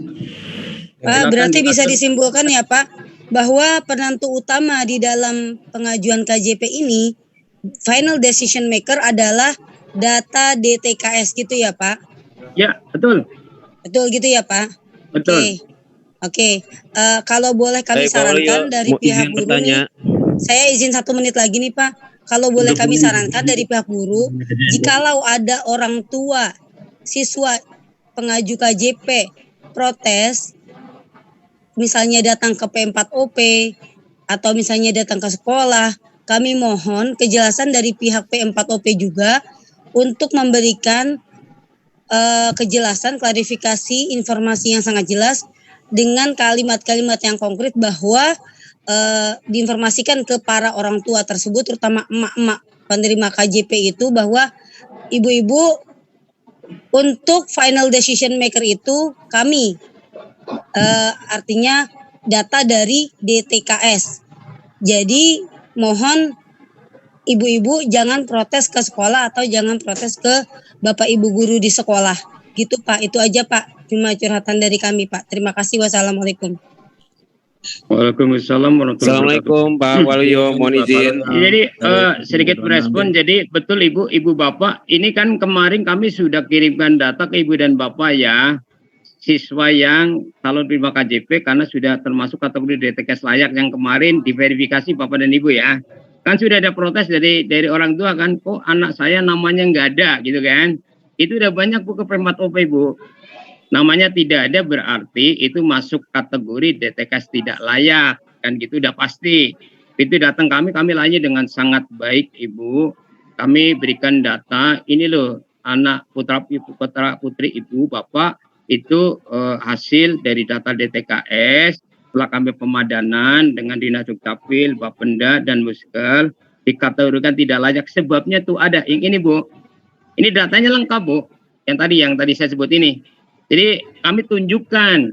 Speaker 11: Berarti bisa disimpulkan ya Pak, bahwa penentu utama di dalam pengajuan KJP ini, final decision maker adalah data DTKS gitu ya Pak?
Speaker 6: Ya, betul.
Speaker 11: Betul gitu ya Pak?
Speaker 6: Betul.
Speaker 11: Oke. Kalau boleh kami sarankan dari pihak guru nih, saya izin 1 menit lagi nih Pak. Kalau boleh kami sarankan dari pihak guru, jikalau ada orang tua siswa pengaju KJP protes, misalnya datang ke P4OP atau misalnya datang ke sekolah, kami mohon kejelasan dari pihak P4OP juga untuk memberikan kejelasan, klarifikasi, informasi yang sangat jelas dengan kalimat-kalimat yang konkret bahwa diinformasikan ke para orang tua tersebut, terutama emak-emak penerima KJP itu, bahwa ibu-ibu untuk final decision maker itu kami, artinya data dari DTKS. Jadi mohon ibu-ibu jangan protes ke sekolah atau jangan protes ke Bapak Ibu guru di sekolah. Gitu Pak, itu aja Pak. Cuma curhatan dari kami Pak. Terima kasih. Wassalamualaikum.
Speaker 6: Waalaikumsalam warahmatullahi wabarakatuh.
Speaker 12: Assalamualaikum Pak Waluyo, mohon izin.
Speaker 6: Jadi sedikit merespon. Jadi betul Ibu Bapak, ini kan kemarin kami sudah kirimkan data ke Ibu dan Bapak ya, siswa yang calon terima KJP karena sudah termasuk kategori DTKS layak yang kemarin diverifikasi Bapak dan Ibu ya. Kan sudah ada protes dari orang tua kan, kok anak saya namanya nggak ada gitu kan. Itu udah banyak Bu ke Pempat OP Ibu. Namanya tidak ada berarti itu masuk kategori DTKS tidak layak kan gitu udah pasti. Itu datang kami layani dengan sangat baik Ibu. Kami berikan data ini loh anak putra putri Ibu Bapak itu hasil dari data DTKS setelah kami pemadanan dengan Dinas Dukcapil, Bapenda dan Muskel dikategorikan tidak layak. Sebabnya tuh ada yang ini Bu. Ini datanya lengkap Bu. Yang tadi saya sebut ini. Jadi kami tunjukkan,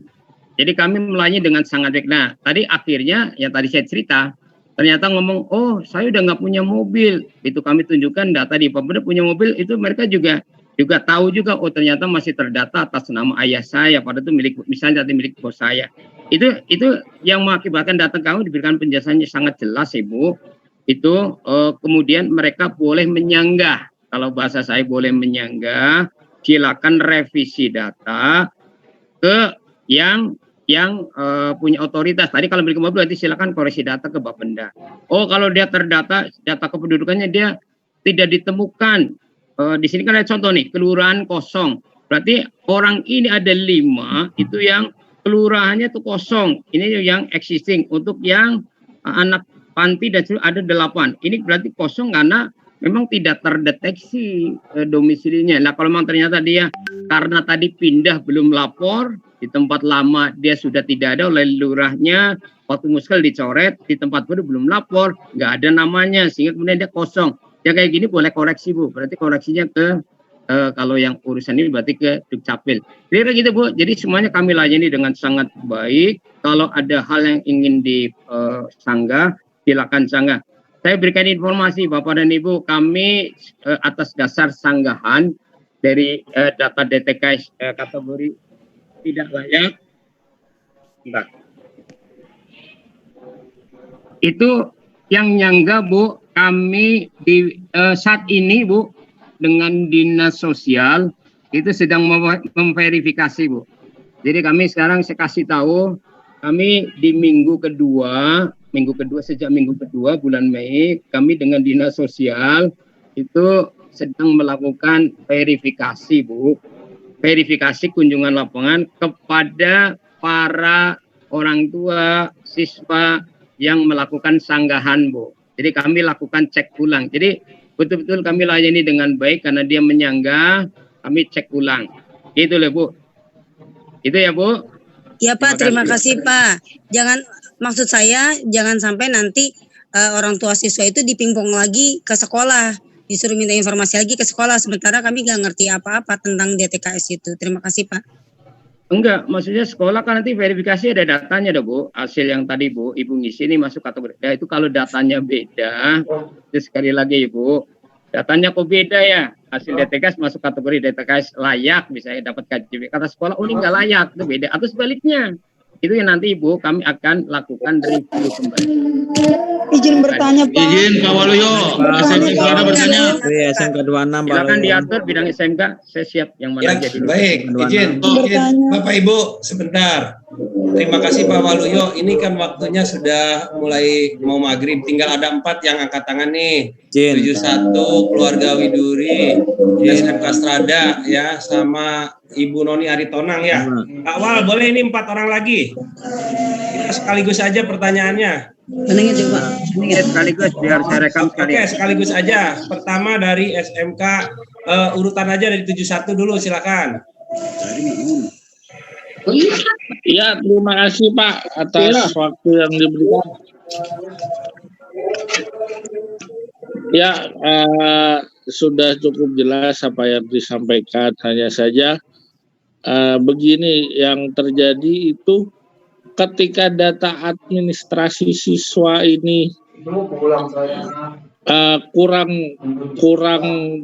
Speaker 6: jadi kami melayani dengan sangat baik. Nah, tadi akhirnya yang tadi saya cerita, ternyata ngomong, oh saya udah nggak punya mobil. Itu kami tunjukkan data di Bapenda punya mobil, itu mereka juga tahu juga, oh ternyata masih terdata atas nama ayah saya, padahal itu misalnya milik bos saya. Itu yang mengakibatkan data kami diberikan penjelasannya sangat jelas Ibu. Itu kemudian mereka boleh menyanggah, kalau bahasa saya boleh menyanggah, silakan revisi data ke yang punya otoritas. Tadi kalau milik mobil nanti silakan koreksi data ke Bapenda. Oh kalau dia terdata data kependudukannya dia tidak ditemukan. Di sini kan ada contoh nih kelurahan kosong. Berarti orang ini ada 5 itu yang kelurahannya itu kosong. Ini yang existing. Untuk yang anak panti dan ada 8. Ini berarti kosong karena memang tidak terdeteksi domisilinya. Nah kalau memang ternyata dia karena tadi pindah belum lapor, di tempat lama dia sudah tidak ada oleh lurahnya, waktu Muskel dicoret, di tempat baru belum lapor, nggak ada namanya, sehingga kemudian dia kosong. Ya kayak gini boleh koreksi Bu, berarti koreksinya ke kalau yang urusan ini berarti ke Dukcapil. Kira gitu Bu, jadi semuanya kami layani dengan sangat baik. Kalau ada hal yang ingin disanggah, silakan sanggah. Saya berikan informasi Bapak dan Ibu, kami atas dasar sanggahan dari data DTKS kategori tidak layak. Bentar. Itu yang nyangga Bu, kami di saat ini Bu dengan Dinas Sosial itu sedang memverifikasi Bu. Jadi kami sekarang saya kasih tahu, kami di sejak minggu kedua bulan Mei kami dengan Dinas Sosial itu sedang melakukan verifikasi Bu. Verifikasi kunjungan lapangan kepada para orang tua siswa yang melakukan sanggahan Bu. Jadi kami lakukan cek ulang. Jadi betul-betul kami layani dengan baik karena dia menyanggah, kami cek ulang. Itu loh Bu. Itu ya Bu.
Speaker 11: Ya Pak, terima kasih Pak. Maksud saya jangan sampai nanti orang tua siswa itu dipingpong lagi ke sekolah, disuruh minta informasi lagi ke sekolah, sementara kami nggak ngerti apa-apa tentang DTKS itu. Terima kasih Pak.
Speaker 6: Enggak, maksudnya sekolah kan nanti verifikasi ada datanya dong Bu. Hasil yang tadi Bu, Ibu ngisi ini masuk kategori. Nah, itu kalau datanya beda, itu sekali lagi Ibu, datanya kok beda ya. Hasil DTKS masuk kategori DTKS layak, misalnya dapat KJP. Kata sekolah, oh ini nggak layak, itu beda. Atau sebaliknya. Itu yang nanti Ibu kami akan lakukan review kembali.
Speaker 11: Izin bertanya Pak.
Speaker 9: Izin Pak Waluyo, SMK ada bertanya.
Speaker 12: SMK 26 Pak.
Speaker 6: Silakan diatur bidang SMK, saya siap yang mana
Speaker 2: Ya,
Speaker 6: jadi.
Speaker 2: baik, izin Bapak Ibu sebentar. Terima kasih Pak Waluyo. Ini kan waktunya sudah mulai mau maghrib. Tinggal ada 4 yang angkat tangan nih. 71 keluarga Widuri, SMK Strada ya, sama Ibu Noni Aritonang ya. Pak Wal, boleh ini 4 orang lagi. Kita sekaligus aja pertanyaannya.
Speaker 6: Sekaligus biar saya rekam sekali.
Speaker 2: Oke, sekaligus aja. Pertama dari SMK urutan aja dari 71 dulu, silakan.
Speaker 13: Ya, terima kasih Pak atas waktu yang diberikan. Ya, sudah cukup jelas apa yang disampaikan. Hanya saja begini yang terjadi itu ketika data administrasi siswa ini kurang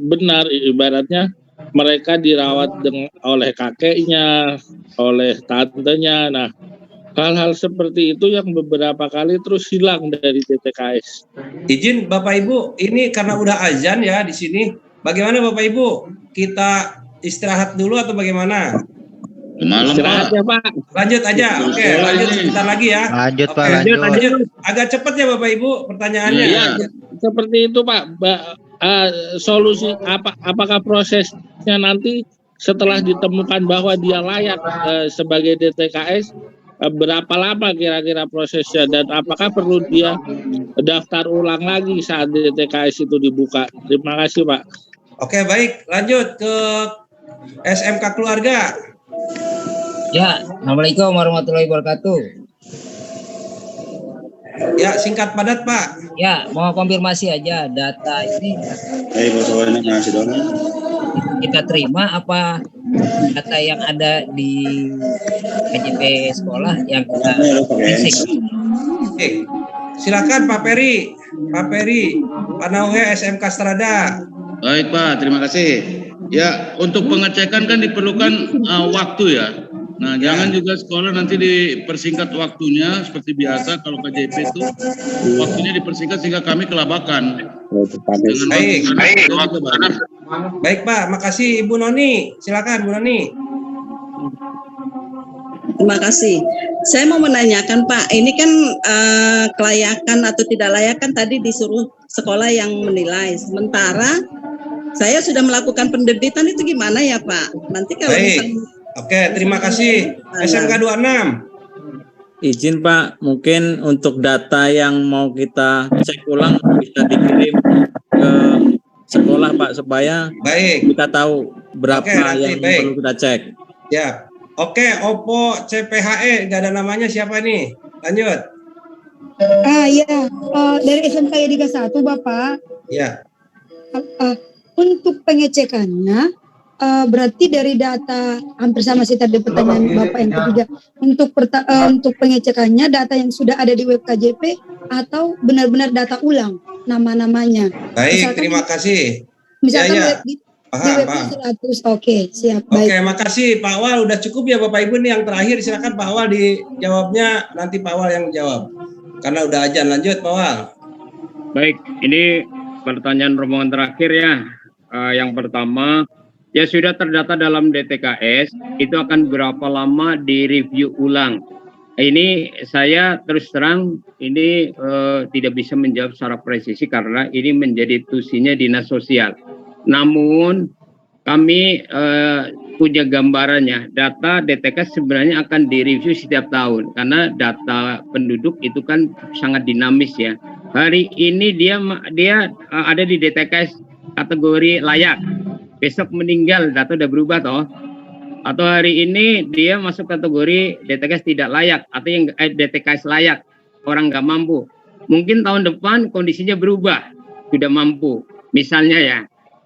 Speaker 13: benar, ibaratnya mereka dirawat oleh kakeknya, oleh tantenya. Nah, hal-hal seperti itu yang beberapa kali terus hilang dari DTKS.
Speaker 2: Izin Bapak Ibu, ini karena udah azan ya di sini. Bagaimana Bapak Ibu? Kita istirahat dulu atau bagaimana?
Speaker 9: Malam
Speaker 13: Istirahat
Speaker 9: Pak.
Speaker 13: ya Pak.
Speaker 2: Lanjut aja. Oke, lanjut sebentar lagi ya.
Speaker 14: Lanjut Pak,
Speaker 2: Oke,
Speaker 14: lanjut.
Speaker 2: Agak cepat ya Bapak Ibu pertanyaannya.
Speaker 13: Iya, seperti itu Pak. Solusi apakah prosesnya nanti setelah ditemukan bahwa dia layak sebagai DTKS, berapa lama kira-kira prosesnya, dan apakah perlu dia daftar ulang lagi saat DTKS itu dibuka? Terima kasih Pak.
Speaker 2: Oke, baik. Lanjut ke SMK Keluarga.
Speaker 15: Ya, Assalamualaikum warahmatullahi wabarakatuh.
Speaker 2: Ya, singkat padat Pak.
Speaker 15: Ya, mau konfirmasi aja data ini kita terima apa data yang ada di KJP sekolah yang kita fisik.
Speaker 2: Oke. Silakan Pak Peri. Pak Peri, Panauhe SMK Strada.
Speaker 9: Baik Pak, terima kasih. Ya, untuk pengecekan kan diperlukan waktu ya. Nah, jangan juga sekolah nanti dipersingkat waktunya seperti biasa kalau KJP itu waktunya dipersingkat sehingga kami kelabakan.
Speaker 2: Baik Pak, makasih Ibu Noni. Silakan Bu Noni.
Speaker 16: Terima kasih. Saya mau menanyakan Pak, ini kan kelayakan atau tidak layak kan tadi disuruh sekolah yang menilai. Sementara saya sudah melakukan penerbitan, itu gimana ya Pak? Nanti kalau misalnya...
Speaker 2: Oke, terima kasih. SMK 26.
Speaker 17: Izin Pak, mungkin untuk data yang mau kita cek ulang bisa dikirim ke sekolah Pak supaya kita tahu berapa yang perlu kita cek.
Speaker 2: Ya. Oke, Oppo CPHE nggak ada namanya, siapa nih? Lanjut.
Speaker 18: Ya, dari SMK 31 Bapak.
Speaker 2: Ya.
Speaker 18: Untuk pengecekannya berarti dari data hampir sama sih tadi pertanyaan Bapak yang ketiga. Untuk pengecekannya data yang sudah ada di web KJP atau benar-benar data ulang nama-namanya.
Speaker 2: Baik, misalkan, terima kasih.
Speaker 18: Misalkan
Speaker 2: ya.
Speaker 18: di webnya 100. Oke, siap. Baik.
Speaker 2: Oke, makasih Pak Awal. Udah cukup ya Bapak Ibu nih yang terakhir. Silakan Pak Awal dijawabnya, nanti Pak Awal yang jawab. Karena udah azan. Lanjut Pak Awal.
Speaker 6: Baik, ini pertanyaan rombongan terakhir ya. Yang pertama, ya sudah terdata dalam DTKS, itu akan berapa lama direview ulang? Ini saya terus terang ini tidak bisa menjawab secara presisi karena ini menjadi tusinya dinas sosial. Namun kami punya gambarannya, data DTKS sebenarnya akan direview setiap tahun karena data penduduk itu kan sangat dinamis ya. Hari ini dia ada di DTKS kategori layak. Besok meninggal, data udah berubah toh. Atau hari ini dia masuk kategori DTKS tidak layak atau yang DTKS layak, orang nggak mampu. Mungkin tahun depan kondisinya berubah, sudah mampu. Misalnya ya.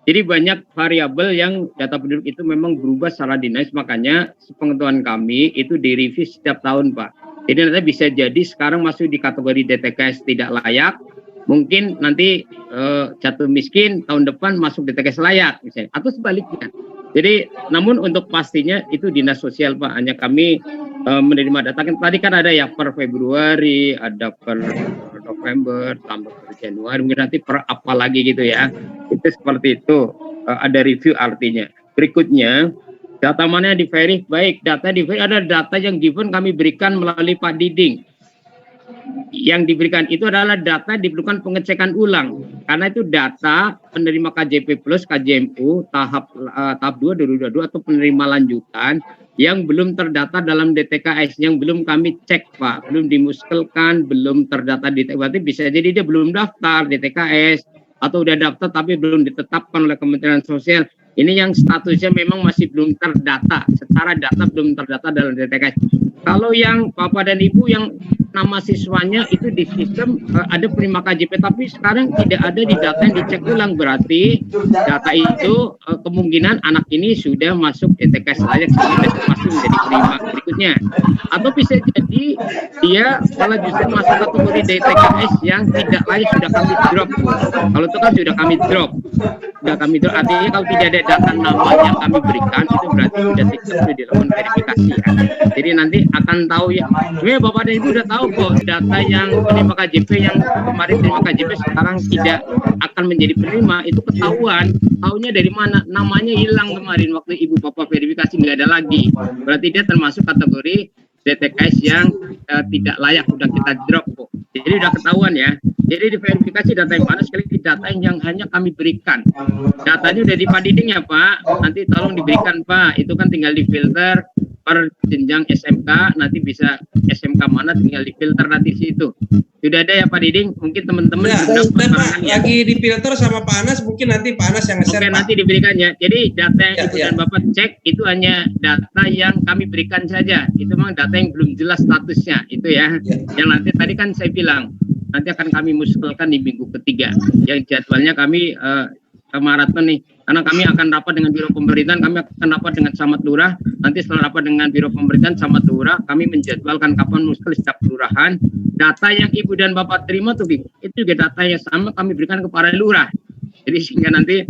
Speaker 6: Jadi banyak variabel yang data penduduk itu memang berubah secara dinamis, makanya sepengetahuan kami itu direview setiap tahun Pak. Jadi nanti bisa jadi sekarang masuk di kategori DTKS tidak layak, mungkin nanti jatuh miskin tahun depan masuk DTKS layak misalnya, atau sebaliknya. Jadi namun untuk pastinya itu dinas sosial Pak, hanya kami menerima data. Tadi kan ada ya per Februari, ada per November, tambah per Januari, mungkin nanti per apa lagi gitu ya. Itu seperti itu, ada review artinya. Berikutnya, data mana yang di-verify? Baik, data di-verify ada data yang given kami berikan melalui Pak Diding. Yang diberikan itu adalah data diperlukan pengecekan ulang. Karena itu data penerima KJP Plus, KJMU, tahap 2, 2022 atau penerima lanjutan yang belum terdata dalam DTKS, yang belum kami cek Pak, belum dimuskelkan, belum terdata di DTKS. Berarti bisa jadi dia belum daftar DTKS, atau udah daftar tapi belum ditetapkan oleh Kementerian Sosial. Ini yang statusnya memang masih belum terdata, secara data belum terdata dalam DTKS. Kalau yang Bapak dan Ibu yang nama siswanya itu di sistem ada penerima KJP, tapi sekarang tidak ada di data yang dicek ulang, berarti data itu kemungkinan anak ini sudah masuk DTKS layak sehingga masih menjadi penerima berikutnya. Atau bisa jadi dia kalau justru masuk kategori DTKS yang tidak layak, sudah kami drop. Kalau itu kan sudah kami drop. Artinya kalau tidak ada
Speaker 14: data nama yang kami berikan itu berarti sudah dilakukan verifikasi ya. Jadi nanti akan tahu ya. Bapak dan Ibu sudah tahu kok data yang penerima KJP yang kemarin terima KJP sekarang tidak akan menjadi penerima, itu ketahuan. Taunya dari mana? Namanya hilang kemarin waktu Ibu Bapak verifikasi, nggak ada lagi. Berarti dia termasuk kategori DTKS yang tidak layak, udah kita drop kok. Jadi udah ketahuan ya. Jadi diverifikasi data yang mana, sekali lagi data yang hanya kami berikan. Datanya udah di Pak Diding ya Pak. Nanti tolong diberikan Pak. Itu kan tinggal difilter per jenjang SMK, nanti bisa SMK mana tinggal difilter nanti situ. Sudah ada ya Pak Diding? Mungkin teman-teman
Speaker 2: Pak, lagi difilter sama Pak Anas, mungkin nanti Pak Anas yang nge-share.
Speaker 14: Oke, nanti diberikan ya. Jadi data yang Ibu dan Bapak cek itu hanya data yang kami berikan saja. Itu memang data yang belum jelas statusnya, itu ya. Yang nanti tadi kan saya bilang, nanti akan kami muskelkan di minggu ketiga. Yang jadwalnya kami maraton nih, karena kami akan rapat dengan Biro Pemerintahan, kami akan rapat dengan Camat Lurah, nanti setelah rapat dengan Biro Pemerintahan Camat Lurah, kami menjadwalkan kapan muskel setiap kelurahan. Data yang Ibu dan Bapak terima tuh, itu juga data yang sama kami berikan kepada Lurah. Jadi sehingga nanti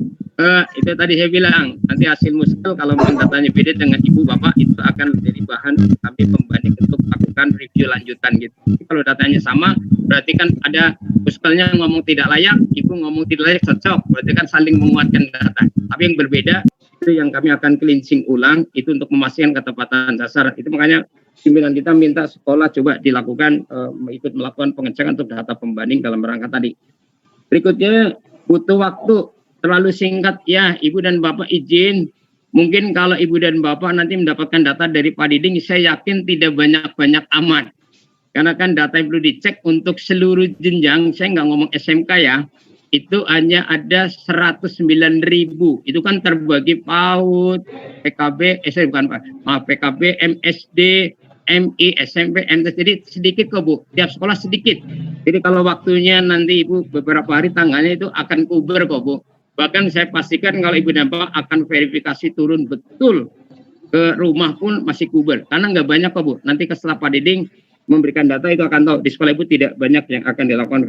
Speaker 14: itu tadi saya bilang, nanti hasil muskel kalau memang datanya beda dengan Ibu Bapak, itu akan menjadi bahan kami pembanding untuk lakukan review lanjutan gitu. Kalau datanya sama, berarti kan ada muskelnya ngomong tidak layak, Ibu ngomong tidak layak, cocok, berarti kan saling menguatkan data. Tapi yang berbeda itu yang kami akan cleansing ulang, itu untuk memastikan ketepatan dasar. Itu makanya pimpinan kita minta sekolah coba dilakukan ikut melakukan pengecekan untuk data pembanding dalam rangka tadi. Berikutnya butuh waktu terlalu singkat ya Ibu dan Bapak izin. Mungkin kalau Ibu dan Bapak nanti mendapatkan data dari Pak Diding, saya yakin tidak banyak-banyak amat. Karena kan data yang perlu dicek untuk seluruh jenjang, saya nggak ngomong SMK ya, itu hanya ada 109.000. Itu kan terbagi PAUD, PKB, PKB, MSD, MI, SMP, MTS. Jadi sedikit kok Bu, tiap sekolah sedikit. Jadi kalau waktunya nanti Ibu beberapa hari tanggalnya itu akan kuber kok Bu. Bahkan saya pastikan kalau Ibu dan Bapak akan verifikasi turun betul ke rumah pun masih kuber. Karena nggak banyak kok Bu. Nanti setelah Pak Diding memberikan data itu akan tahu di sekolah Ibu tidak banyak yang akan dilakukan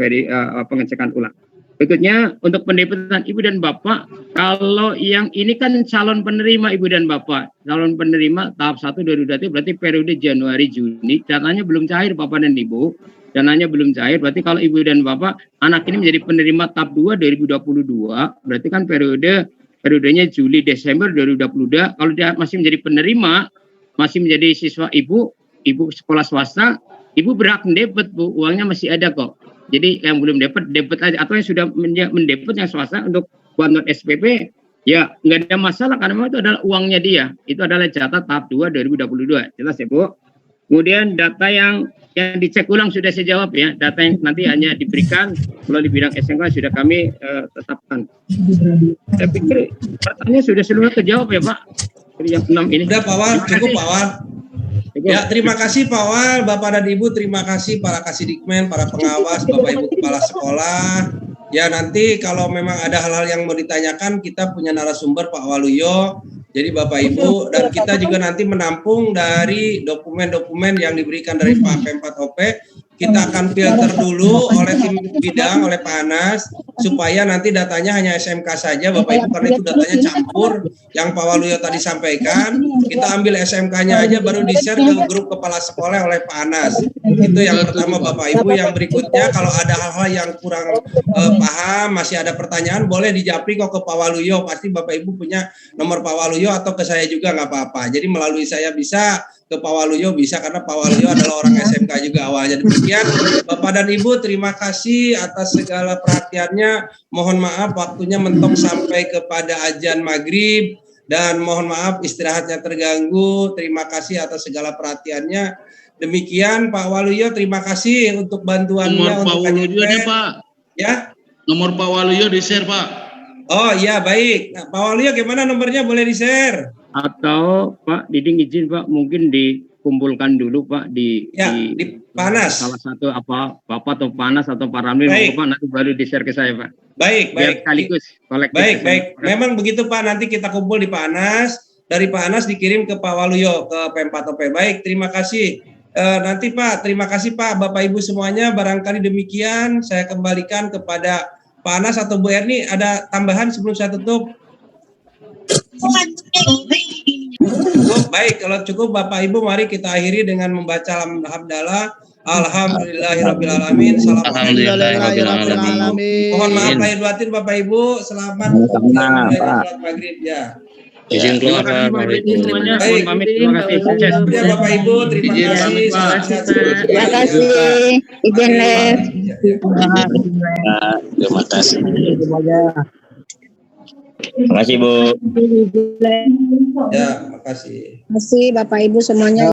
Speaker 14: pengecekan ulang. Berikutnya untuk pendepotan Ibu dan Bapak, kalau yang ini kan calon penerima Ibu dan Bapak. Calon penerima tahap 1 berarti periode Januari Juni, datanya belum cair Bapak dan Ibu. Dananya belum cair, berarti kalau Ibu dan Bapak anak ini menjadi penerima tahap 2 2022, berarti kan periodenya Juli Desember 2022. Kalau dia masih menjadi penerima, masih menjadi siswa Ibu sekolah swasta, Ibu berhak mendebet Bu, uangnya masih ada kok. Jadi yang belum debet aja, atau yang sudah mendebet yang swasta untuk bantuan SPP, ya nggak ada masalah karena memang itu adalah uangnya dia. Itu adalah jatah tahap 2 2022. Jelas ya Bu? Kemudian data yang dicek ulang sudah saya jawab ya. Data yang nanti hanya diberikan kalau di bidang SMK sudah kami tetapkan. Saya pikir pertanyaan sudah seluruh terjawab ya Pak. Yang 6 ini.
Speaker 2: Sudah Pak Wal, cukup Pak Wal. Ya, terima kasih Pak Wal, Bapak dan Ibu, terima kasih para Kasidikmen, para pengawas, Bapak Ibu Kepala Sekolah. Ya nanti kalau memang ada hal-hal yang mau ditanyakan, kita punya narasumber Pak Waluyo. Jadi Bapak Ibu, dan kita juga nanti menampung dari dokumen-dokumen yang diberikan dari Pak P4OP. Kita akan filter dulu oleh tim bidang, oleh Pak Anas, supaya nanti datanya hanya SMK saja, Bapak Ibu, karena itu datanya campur. Yang Pak Waluyo tadi sampaikan, kita ambil SMK-nya aja, baru di-share ke grup kepala sekolah oleh Pak Anas. Itu yang pertama Bapak Ibu. Yang berikutnya, kalau ada hal-hal yang kurang paham, masih ada pertanyaan, boleh dijapri kok ke Pak Waluyo. Pasti Bapak Ibu punya nomor Pak Waluyo atau ke saya juga nggak apa-apa. Jadi melalui saya bisa, ke Pak Waluyo bisa, karena Pak Waluyo adalah orang SMK juga awalnya. Demikian Bapak dan Ibu, terima kasih atas segala perhatiannya. Mohon maaf waktunya mentok sampai kepada azan maghrib, dan mohon maaf istirahatnya terganggu. Terima kasih atas segala perhatiannya. Demikian Pak Waluyo, terima kasih untuk bantuannya.
Speaker 9: Nomor Pak Waluyo nih Pak.
Speaker 2: Ya.
Speaker 9: Nomor Pak Waluyo di-share Pak.
Speaker 2: Oh iya baik. Nah, Pak Waluyo gimana nomornya, boleh di-share?
Speaker 14: Atau Pak Diding izin Pak, mungkin dikumpulkan dulu Pak di
Speaker 2: Panas.
Speaker 14: Salah satu apa Bapak atau Panas atau Pak Ramli, Pak nanti baru di-share ke saya Pak.
Speaker 2: Baik.
Speaker 14: Sekaligus kolektif.
Speaker 2: Baik. Memang begitu Pak, nanti kita kumpul di Panas, dari Panas dikirim ke Pak Waluyo ke P4OP. Baik, terima kasih. Nanti Pak, terima kasih Pak, Bapak Ibu semuanya. Barangkali demikian, saya kembalikan kepada Pak Anas atau Bu Erni. Ada tambahan sebelum saya tutup? Cukup, baik. Kalau cukup Bapak Ibu, mari kita akhiri dengan membaca hamdalah. Alhamdulillahirrahmanirrahim. Alhamdulillahirrahmanirrahim. Mohon maaf lahir batin Bapak Ibu. Selamat sholat maghrib ya.
Speaker 12: Izin keluar Pak.
Speaker 14: Semuanya,
Speaker 2: Baik.
Speaker 14: pamit. Terima kasih. Sukses.
Speaker 2: Ya Bapak Ibu, terima kasih.
Speaker 19: Terima kasih. Izin les.
Speaker 12: Terima kasih. Terima kasih Bu.
Speaker 2: Ya, makasih.
Speaker 19: Terima kasih Bapak Ibu semuanya.